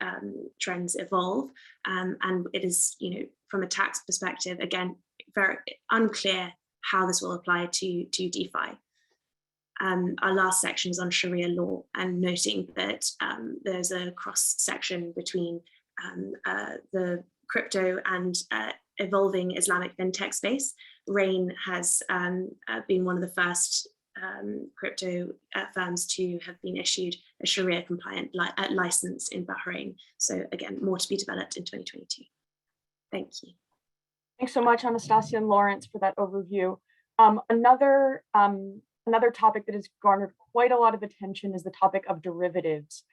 trends evolve, and it is, from a tax perspective, again, very unclear how this will apply to DeFi. Our last section is on Sharia law, and noting that there's a cross section between the crypto and evolving Islamic fintech space. Rain has been one of the first crypto firms to have been issued a Sharia compliant license in Bahrain. So again, more to be developed in 2022. Thank you. Thanks so much, Anastasia and Lawrence, for that overview. Another topic that has garnered quite a lot of attention is the topic of derivatives.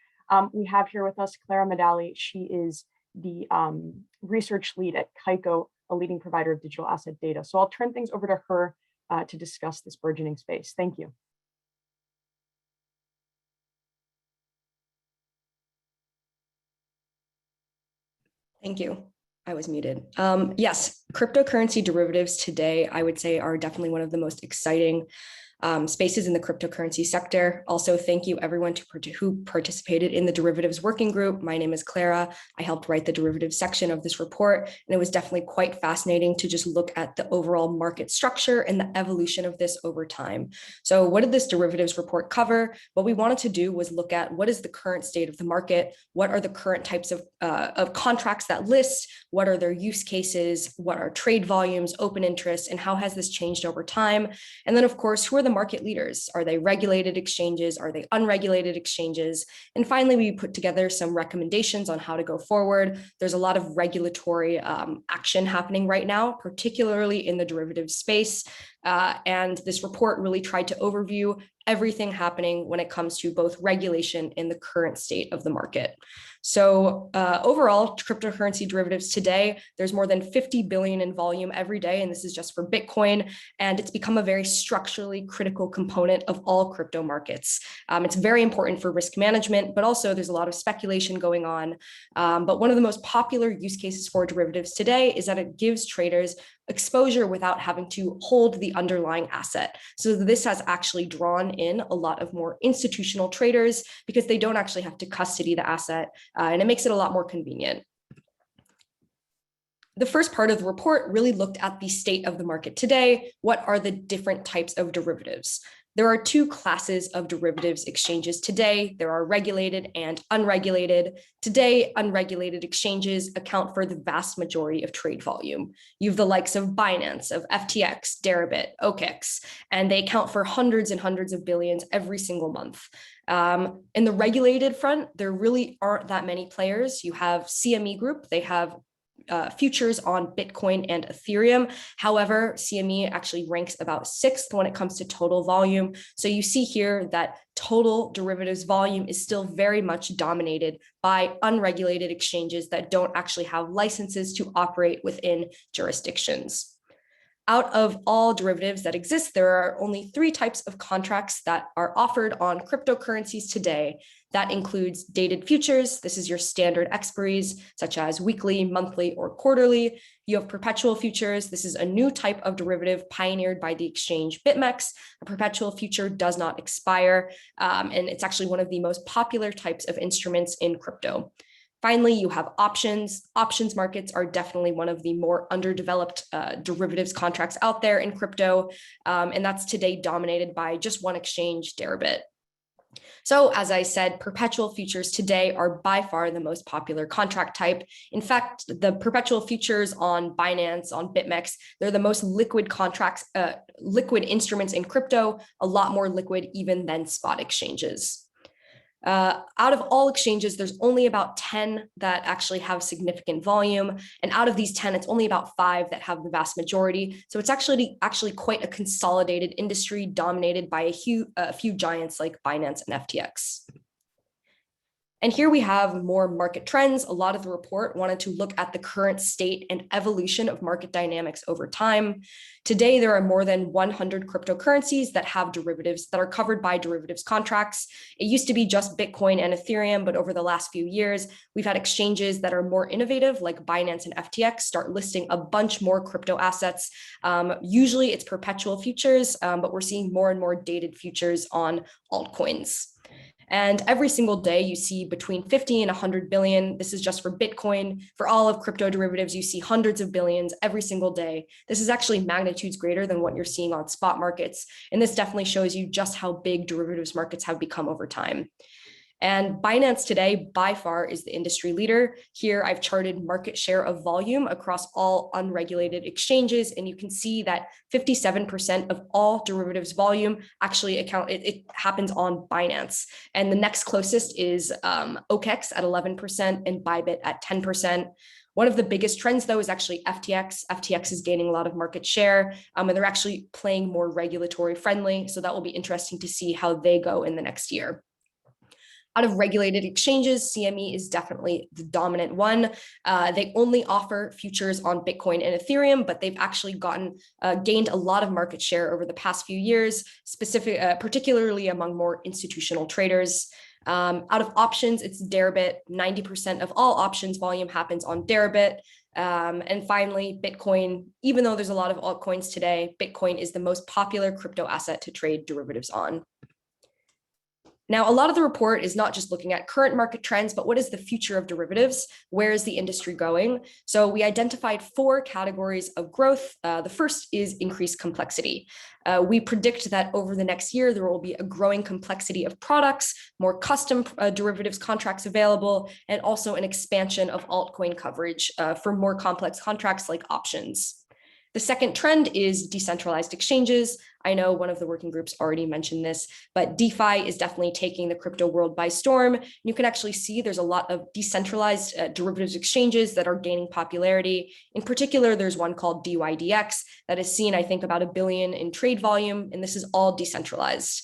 We have here with us Clara Medali. She is the research lead at Kaiko, a leading provider of digital asset data. So I'll turn things over to her to discuss this burgeoning space. Thank you. Thank you. I was muted. Yes, cryptocurrency derivatives today, I would say, are definitely one of the most exciting spaces in the cryptocurrency sector. Also, thank you everyone who participated in the derivatives working group. My name is Clara. I helped write the derivatives section of this report, and it was definitely quite fascinating to just look at the overall market structure and the evolution of this over time. So what did this derivatives report cover? What we wanted to do was look at what is the current state of the market, what are the current types of contracts that list, what are their use cases, what are trade volumes, open interest, and how has this changed over time? And then, of course, who are the market leaders? Are they regulated exchanges? Are they unregulated exchanges? And finally, we put together some recommendations on how to go forward. There's a lot of regulatory action happening right now, particularly in the derivatives space. And this report really tried to overview everything happening when it comes to both regulation and the current state of the market. So overall, cryptocurrency derivatives today, there's more than 50 billion in volume every day, and this is just for Bitcoin, and it's become a very structurally critical component of all crypto markets. It's very important for risk management, but also there's a lot of speculation going on. But one of the most popular use cases for derivatives today is that it gives traders exposure without having to hold the underlying asset. So this has actually drawn in a lot of more institutional traders because they don't actually have to custody the asset, and it makes it a lot more convenient. The first part of the report really looked at the state of the market today. What are the different types of derivatives? There are two classes of derivatives exchanges today. There are regulated and unregulated. Today, unregulated exchanges account for the vast majority of trade volume. You have the likes of Binance, of FTX, Deribit, OKX, and they account for hundreds and hundreds of billions every single month. In the regulated front, there really aren't that many players. You have CME Group. They have futures on Bitcoin and Ethereum. However, CME actually ranks about 6th when it comes to total volume. So you see here that total derivatives volume is still very much dominated by unregulated exchanges that don't actually have licenses to operate within jurisdictions. Out of all derivatives that exist, there are only 3 types of contracts that are offered on cryptocurrencies today. That includes dated futures. This is your standard expiries, such as weekly, monthly, or quarterly. You have perpetual futures. This is a new type of derivative pioneered by the exchange BitMEX. A perpetual future does not expire, and it's actually one of the most popular types of instruments in crypto. Finally, you have options. Options markets are definitely one of the more underdeveloped derivatives contracts out there in crypto, and that's today dominated by just one exchange, Deribit. So as I said, perpetual futures today are by far the most popular contract type. In fact, the perpetual futures on Binance, on BitMEX, they're the most liquid contracts, liquid instruments in crypto, a lot more liquid even than spot exchanges. Out of all exchanges, there's only about 10 that actually have significant volume. And out of these 10, it's only about 5 that have the vast majority. So it's actually quite a consolidated industry dominated by a few giants like Binance and FTX. And here we have more market trends. A lot of the report wanted to look at the current state and evolution of market dynamics over time. Today, there are more than 100 cryptocurrencies that have derivatives that are covered by derivatives contracts. It used to be just Bitcoin and Ethereum, but over the last few years, we've had exchanges that are more innovative, like Binance and FTX, start listing a bunch more crypto assets. Usually it's perpetual futures, but we're seeing more and more dated futures on altcoins. And every single day you see between 50 and 100 billion. This is just for Bitcoin. For all of crypto derivatives, you see hundreds of billions every single day. This is actually magnitudes greater than what you're seeing on spot markets. And this definitely shows you just how big derivatives markets have become over time. And Binance today, by far, is the industry leader. Here, I've charted market share of volume across all unregulated exchanges, and you can see that 57% of all derivatives volume actually it happens on Binance. And the next closest is OKEx at 11% and Bybit at 10%. One of the biggest trends, though, is actually FTX. FTX is gaining a lot of market share, and they're actually playing more regulatory friendly. So that will be interesting to see how they go in the next year. Out of regulated exchanges, CME is definitely the dominant one. They only offer futures on Bitcoin and Ethereum, but they've actually gained a lot of market share over the past few years, particularly among more institutional traders. Out of options, it's Deribit. 90% of all options volume happens on Deribit. And finally, Bitcoin. Even though there's a lot of altcoins today, Bitcoin is the most popular crypto asset to trade derivatives on. Now, a lot of the report is not just looking at current market trends, but what is the future of derivatives? Where is the industry going? So we identified 4 categories of growth. The first is increased complexity. We predict that over the next year, there will be a growing complexity of products, more custom derivatives contracts available, and also an expansion of altcoin coverage for more complex contracts like options. The second trend is decentralized exchanges. I know one of the working groups already mentioned this, but DeFi is definitely taking the crypto world by storm. You can actually see there's a lot of decentralized derivatives exchanges that are gaining popularity. In particular, there's one called DYDX that has seen, I think, about $1 billion in trade volume, and this is all decentralized.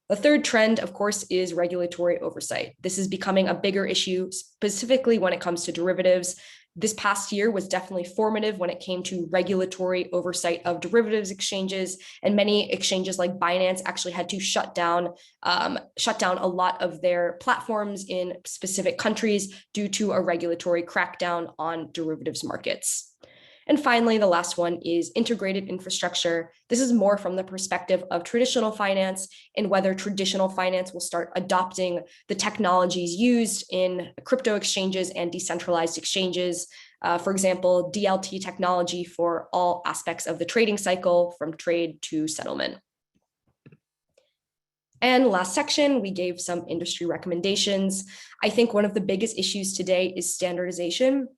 The third trend, of course, is regulatory oversight. This is becoming a bigger issue, specifically when it comes to derivatives. This past year was definitely formative when it came to regulatory oversight of derivatives exchanges, and many exchanges like Binance actually had to shut down a lot of their platforms in specific countries due to a regulatory crackdown on derivatives markets. And finally, the last one is integrated infrastructure. This is more from the perspective of traditional finance and whether traditional finance will start adopting the technologies used in crypto exchanges and decentralized exchanges. For example, DLT technology for all aspects of the trading cycle from trade to settlement. And last section, we gave some industry recommendations. I think one of the biggest issues today is standardization.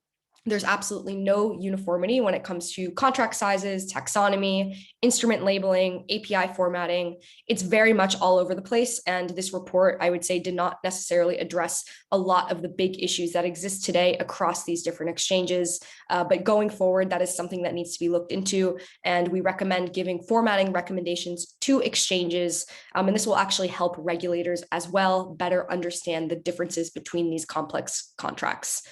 There's absolutely no uniformity when it comes to contract sizes, taxonomy, instrument labeling, API formatting. It's very much all over the place. And this report, I would say, did not necessarily address a lot of the big issues that exist today across these different exchanges. But going forward, that is something that needs to be looked into. And we recommend giving formatting recommendations to exchanges. And this will actually help regulators as well better understand the differences between these complex contracts.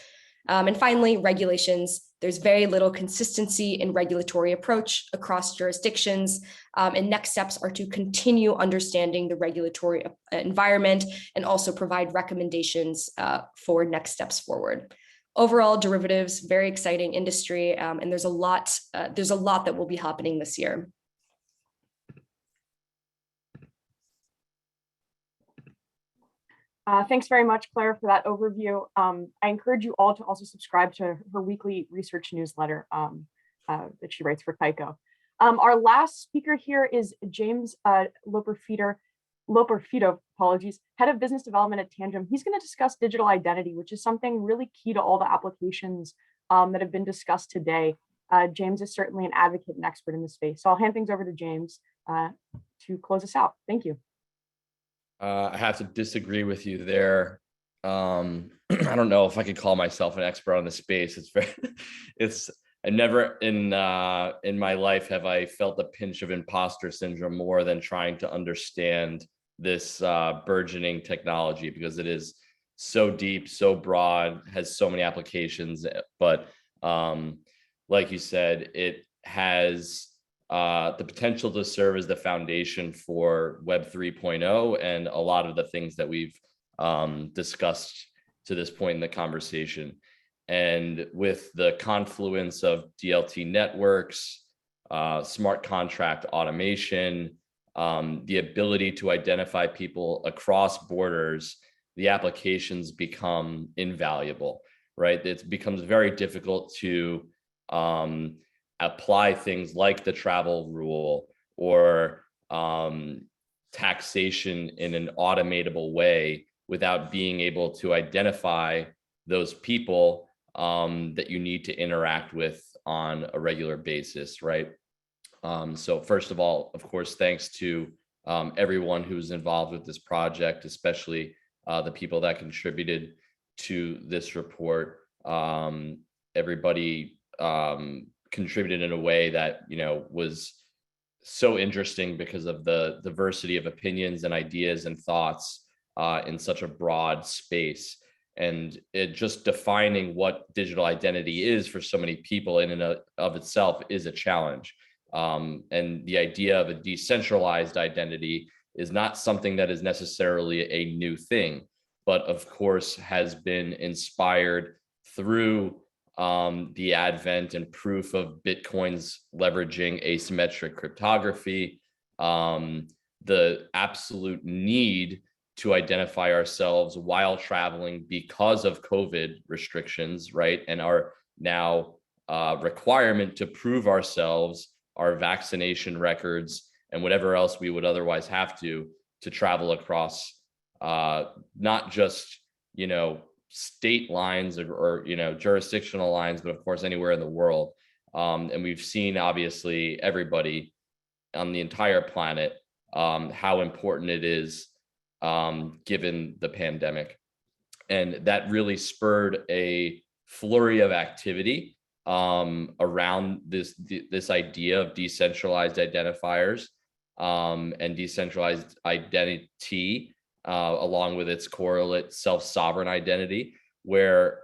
And finally, regulations. There's very little consistency in regulatory approach across jurisdictions. And next steps are to continue understanding the regulatory environment and also provide recommendations for next steps forward. Overall, derivatives, very exciting industry, and there's a lot that will be happening this year. Thanks very much, Claire, for that overview. I encourage you all to also subscribe to her weekly research newsletter that she writes for Kaiko. Our last speaker here is James Loperfido, apologies, Head of Business Development at Tangem. He's going to discuss digital identity, which is something really key to all the applications that have been discussed today. James is certainly an advocate and expert in this space. So I'll hand things over to James to close us out. Thank you. I have to disagree with you there. I don't know if I could call myself an expert on the space. It's very, I never in my life have I felt a pinch of imposter syndrome more than trying to understand this burgeoning technology, because it is so deep, so broad, has so many applications. But like you said, it has the potential to serve as the foundation for Web 3.0 and a lot of the things that we've discussed to this point in the conversation. And with the confluence of DLT networks, smart contract automation, the ability to identify people across borders, the applications become invaluable, right? It becomes very difficult to apply things like the travel rule or taxation in an automatable way without being able to identify those people that you need to interact with on a regular basis, right? So first of all, of course, thanks to everyone who's involved with this project, especially the people that contributed to this report. Everybody contributed in a way that, you know, was so interesting because of the diversity of opinions and ideas and thoughts in such a broad space. And it just defining what digital identity is for so many people in and of itself is a challenge. And the idea of a decentralized identity is not something that is necessarily a new thing, but of course has been inspired through the advent and proof of Bitcoin's leveraging asymmetric cryptography, the absolute need to identify ourselves while traveling because of COVID restrictions, right? And our now requirement to prove ourselves, our vaccination records, and whatever else we would otherwise have to travel across not just, you know, state lines or you know, jurisdictional lines, but of course anywhere in the world. And we've seen obviously everybody on the entire planet how important it is given the pandemic. And that really spurred a flurry of activity around this idea of decentralized identifiers and decentralized identity, along with its correlate self-sovereign identity, where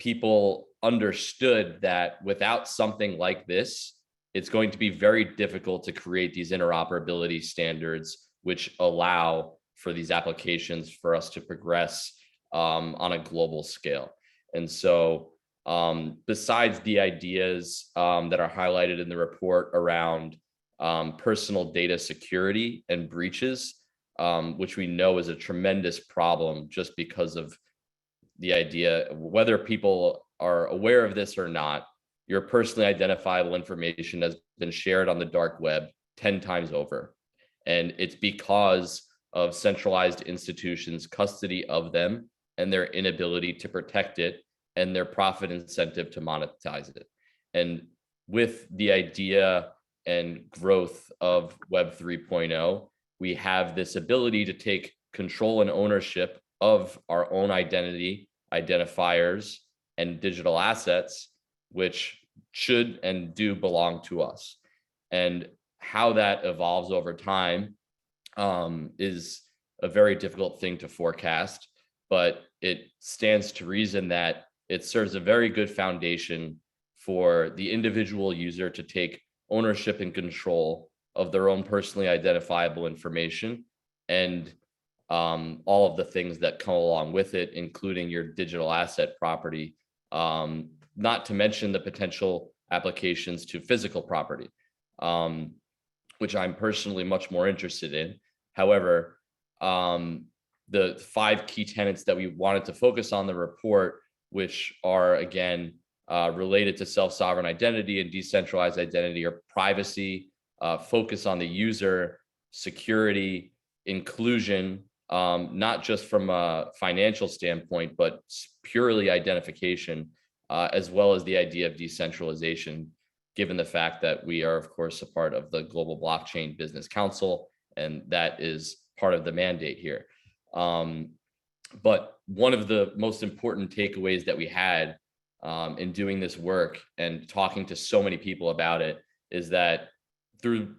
people understood that without something like this, it's going to be very difficult to create these interoperability standards, which allow for these applications for us to progress on a global scale. And so besides the ideas that are highlighted in the report around personal data security and breaches, which we know is a tremendous problem just because of the idea, whether people are aware of this or not, your personally identifiable information has been shared on the dark web 10 times over. And it's because of centralized institutions' custody of them and their inability to protect it and their profit incentive to monetize it. And with the idea and growth of Web 3.0, we have this ability to take control and ownership of our own identity, identifiers, and digital assets, which should and do belong to us. And how that evolves over time is a very difficult thing to forecast, but it stands to reason that it serves a very good foundation for the individual user to take ownership and control of their own personally identifiable information and all of the things that come along with it, including your digital asset property, not to mention the potential applications to physical property, which I'm personally much more interested in. However, the 5 key tenets that we wanted to focus on the report, which are again related to self-sovereign identity and decentralized identity, are privacy, focus on the user, security, inclusion, not just from a financial standpoint, but purely identification, as well as the idea of decentralization, given the fact that we are, of course, a part of the Global Blockchain Business Council, and that is part of the mandate here. But one of the most important takeaways that we had in doing this work and talking to so many people about it is that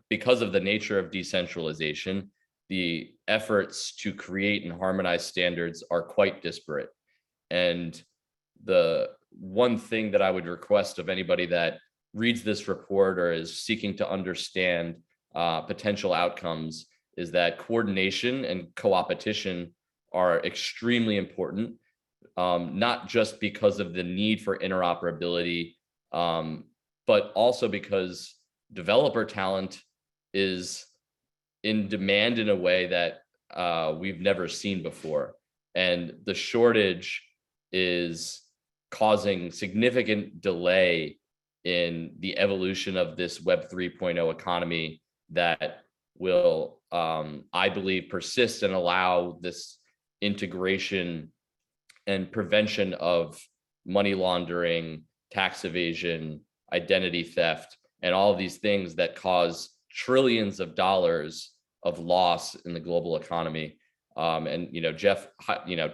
because of the nature of decentralization, the efforts to create and harmonize standards are quite disparate. And the one thing that I would request of anybody that reads this report or is seeking to understand potential outcomes is that coordination and co-opetition are extremely important, not just because of the need for interoperability, but also because developer talent is in demand in a way that we've never seen before. And the shortage is causing significant delay in the evolution of this Web 3.0 economy that will, I believe, persist and allow this integration and prevention of money laundering, tax evasion, identity theft, and all of these things that cause trillions of dollars of loss in the global economy. And Jeff,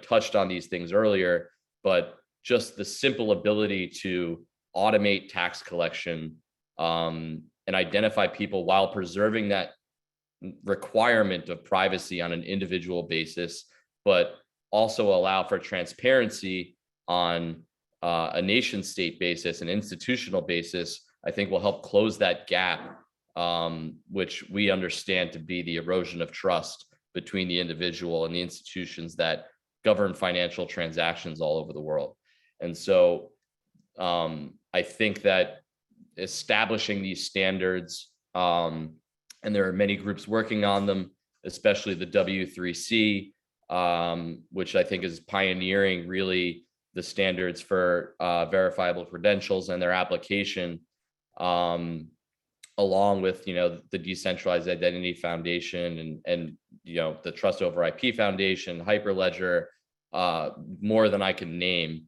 touched on these things earlier, but just the simple ability to automate tax collection and identify people while preserving that requirement of privacy on an individual basis, but also allow for transparency on a nation state basis, an institutional basis, I think will help close that gap, which we understand to be the erosion of trust between the individual and the institutions that govern financial transactions all over the world. And so I think that establishing these standards, and there are many groups working on them, especially the W3C, which I think is pioneering really the standards for verifiable credentials and their application, along with the Decentralized Identity Foundation and the Trust Over IP Foundation, Hyperledger, more than I can name.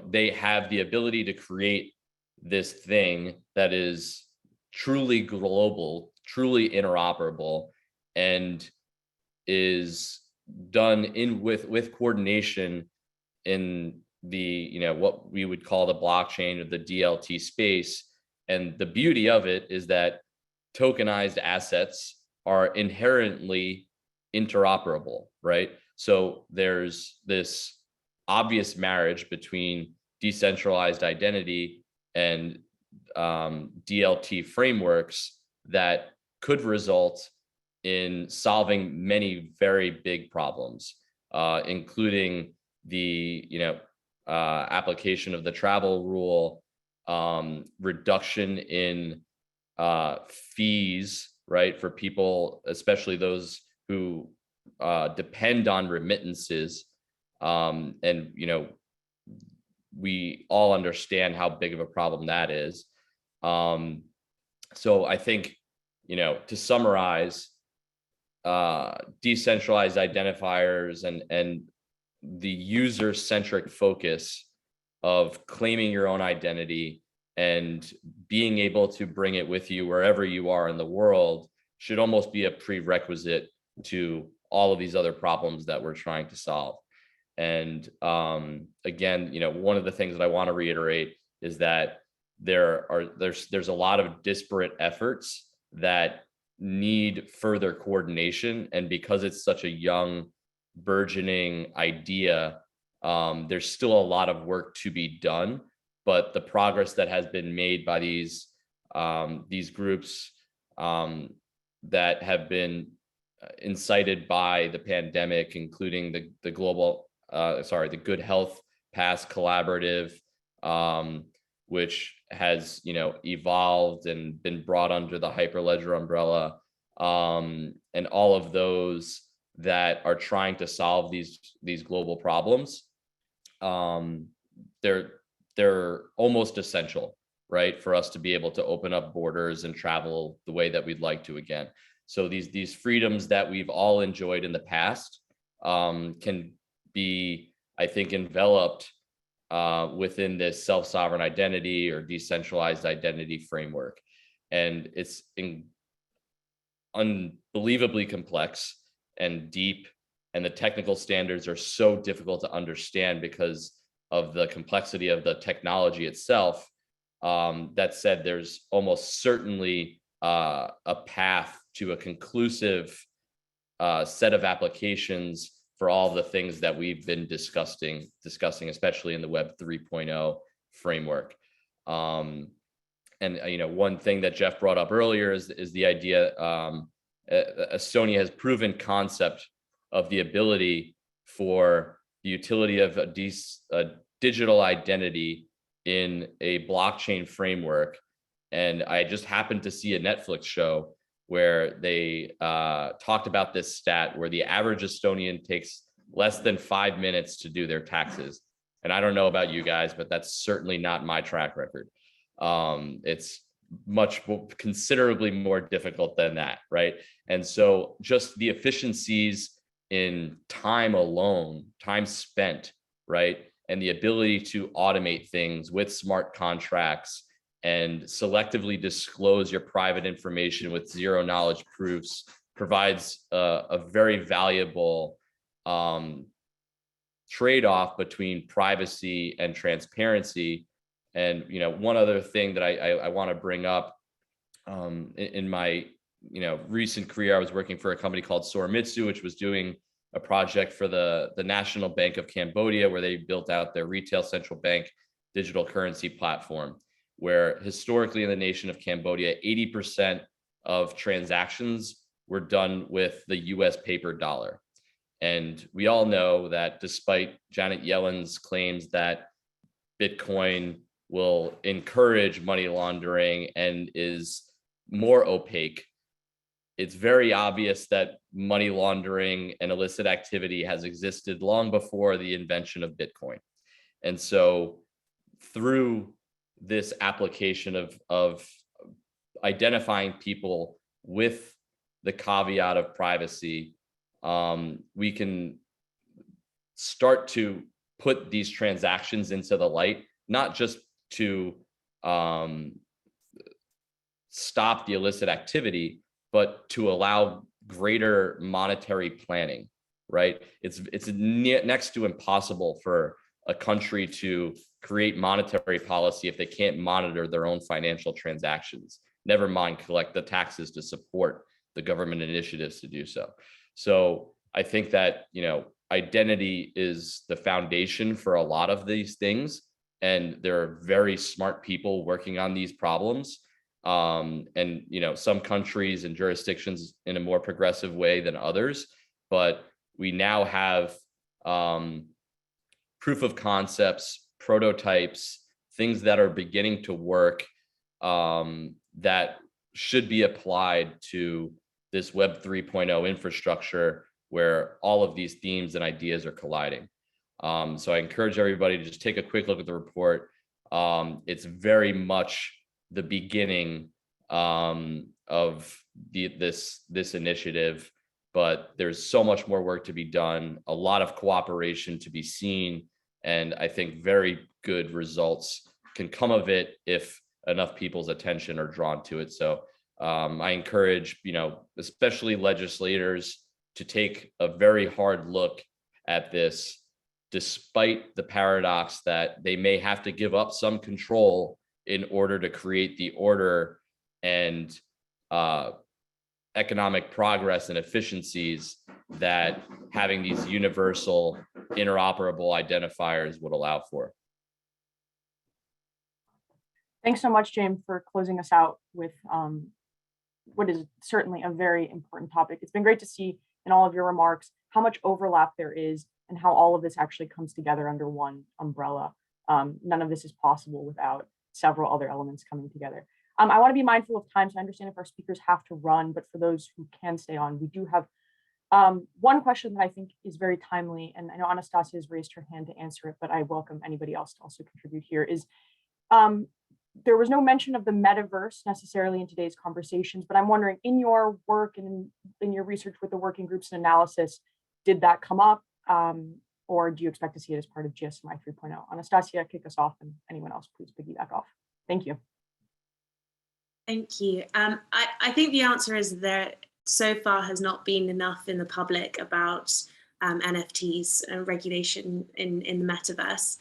They have the ability to create this thing that is truly global, truly interoperable, and is done with coordination in the what we would call the blockchain or the DLT space. And the beauty of it is that tokenized assets are inherently interoperable, right? So there's this obvious marriage between decentralized identity and DLT frameworks that could result in solving many very big problems, including the application of the travel rule, reduction in fees, right, for people, especially those who depend on remittances. And we all understand how big of a problem that is. So I think, to summarize, decentralized identifiers and the user-centric focus of claiming your own identity and being able to bring it with you wherever you are in the world should almost be a prerequisite to all of these other problems that we're trying to solve. And again, one of the things that I want to reiterate is that there's a lot of disparate efforts that need further coordination. And because it's such a young, burgeoning idea, there's still a lot of work to be done. But the progress that has been made by these groups that have been incited by the pandemic, including the Good Health Pass Collaborative, which has evolved and been brought under the Hyperledger umbrella, and all of those that are trying to solve these global problems. They're almost essential, right, for us to be able to open up borders and travel the way that we'd like to again. So these freedoms that we've all enjoyed in the past can be, I think, enveloped within this self-sovereign identity or decentralized identity framework. And it's unbelievably complex and deep, and the technical standards are so difficult to understand because of the complexity of the technology itself. That said, there's almost certainly a path to a conclusive set of applications for all of the things that we've been discussing, especially in the Web 3.0 framework. And one thing that Jeff brought up earlier is the idea Estonia has proven concept of the ability for the utility of a digital identity in a blockchain framework. And I just happened to see a Netflix show where they talked about this stat where the average Estonian takes less than 5 minutes to do their taxes. And I don't know about you guys, but that's certainly not my track record. It's considerably more difficult than that, right? And so just the efficiencies in time alone, time spent, right? And the ability to automate things with smart contracts and selectively disclose your private information with zero knowledge proofs provides a very valuable trade-off between privacy and transparency. And one other thing that I want to bring up, in my recent career, I was working for a company called Sorimitsu, which was doing a project for the National Bank of Cambodia, where they built out their retail central bank digital currency platform, where historically in the nation of Cambodia, 80% of transactions were done with the US paper dollar. And we all know that despite Janet Yellen's claims that Bitcoin will encourage money laundering and is more opaque, it's very obvious that money laundering and illicit activity has existed long before the invention of Bitcoin. And so through this application of identifying people with the caveat of privacy, we can start to put these transactions into the light, not just to stop the illicit activity, but to allow greater monetary planning, right? It's next to impossible for a country to create monetary policy if they can't monitor their own financial transactions, never mind collect the taxes to support the government initiatives to do so. So I think that, identity is the foundation for a lot of these things. And there are very smart people working on these problems. And, some countries and jurisdictions in a more progressive way than others, but we now have proof of concepts, prototypes, things that are beginning to work that should be applied to this Web 3.0 infrastructure where all of these themes and ideas are colliding. So I encourage everybody to just take a quick look at the report. It's very much the beginning of this initiative, but there's so much more work to be done, a lot of cooperation to be seen, and I think very good results can come of it if enough people's attention are drawn to it. So I encourage, especially legislators to take a very hard look at this, despite the paradox that they may have to give up some control in order to create the order and economic progress and efficiencies that having these universal interoperable identifiers would allow for. Thanks so much, James, for closing us out with what is certainly a very important topic. It's been great to see in all of your remarks how much overlap there is and how all of this actually comes together under one umbrella. None of this is possible without several other elements coming together. I want to be mindful of time, so I understand if our speakers have to run, but for those who can stay on, we do have one question that I think is very timely, and I know Anastasia has raised her hand to answer it, but I welcome anybody else to also contribute here, is there was no mention of the metaverse necessarily in today's conversations, but I'm wondering, in your work and in your research with the working groups and analysis, did that come up, or do you expect to see it as part of GSMI 3.0? Anastasia, kick us off, and anyone else, please piggyback off. Thank you. Thank you. I think the answer is that so far has not been enough in the public about NFTs and regulation in the metaverse.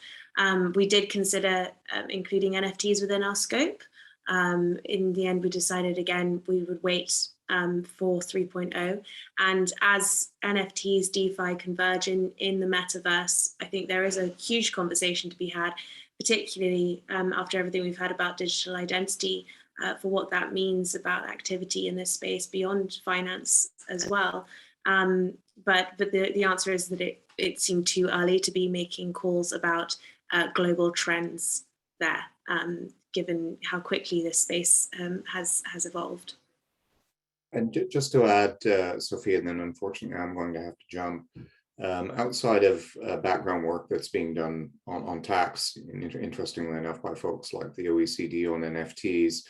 We did consider including NFTs within our scope. In the end, we decided again we would wait for 3.0. And as NFTs, DeFi converge in the metaverse, I think there is a huge conversation to be had, particularly after everything we've had about digital identity, for what that means about activity in this space beyond finance as well. But the answer is that it seemed too early to be making calls about global trends there, given how quickly this space has evolved. And just to add, Sophia, and then unfortunately I'm going to have to jump. Outside of background work that's being done on tax, interestingly enough, by folks like the OECD on NFTs,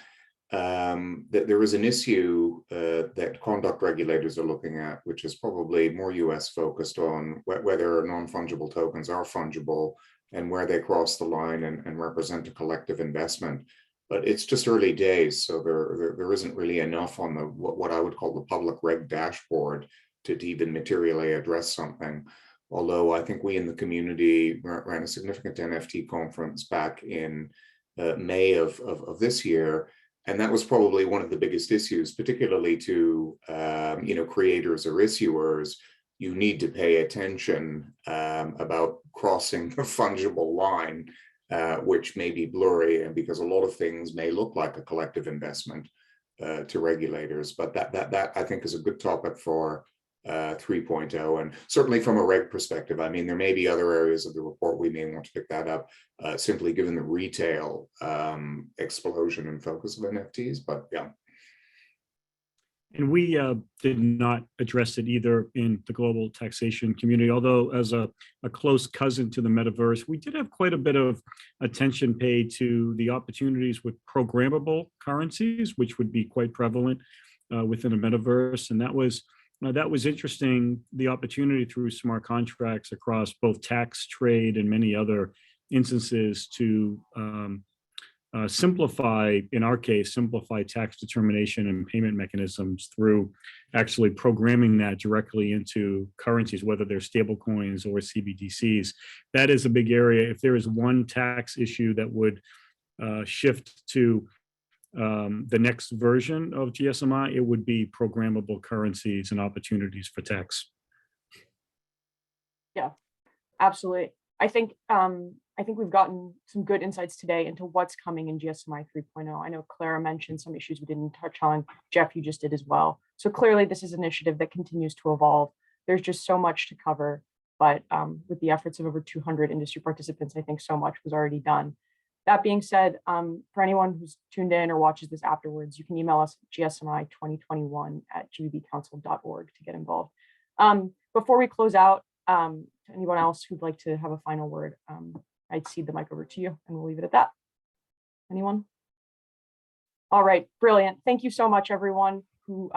that there is an issue that conduct regulators are looking at, which is probably more US focused on whether non-fungible tokens are fungible and where they cross the line and represent a collective investment. But it's just early days, so there isn't really enough on the what I would call the public reg dashboard to even materially address something. Although I think we in the community ran a significant NFT conference back in May of this year, and that was probably one of the biggest issues, particularly to creators or issuers. You need to pay attention about crossing a fungible line, which may be blurry, and because a lot of things may look like a collective investment to regulators. But that I think is a good topic for 3.0, and certainly from a reg perspective. I mean, there may be other areas of the report we may want to pick that up, simply given the retail explosion and focus of NFTs. But yeah. And we did not address it either in the global taxation community, although as a close cousin to the metaverse, we did have quite a bit of attention paid to the opportunities with programmable currencies, which would be quite prevalent within a metaverse. And that was interesting, the opportunity through smart contracts across both tax, trade, and many other instances to simplify, in our case, simplify tax determination and payment mechanisms through actually programming that directly into currencies, whether they're stable coins or CBDCs. That is a big area. If there is one tax issue that would shift to the next version of GSMI, it would be programmable currencies and opportunities for tax. Yeah, absolutely. I think we've gotten some good insights today into what's coming in GSMI 3.0. I know Clara mentioned some issues we didn't touch on. Jeff, you just did as well. So clearly this is an initiative that continues to evolve. There's just so much to cover, but with the efforts of over 200 industry participants, I think so much was already done. That being said, for anyone who's tuned in or watches this afterwards, you can email us at gsmi2021@gbbcouncil.org to get involved. Before we close out, to anyone else who'd like to have a final word, I'd cede the mic over to you and we'll leave it at that. Anyone? All right, brilliant. Thank you so much, everyone who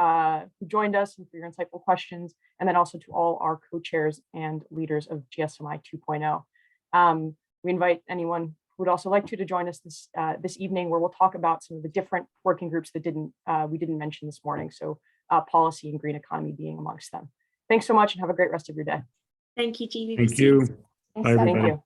joined us and for your insightful questions, and then also to all our co-chairs and leaders of GSMI 2.0. We invite anyone who would also like to join us this evening, where we'll talk about some of the different working groups that we didn't mention this morning. So policy and green economy being amongst them. Thanks so much and have a great rest of your day. Thank you, GBBC. Thank you. Thanks, Bye, everybody. thank you.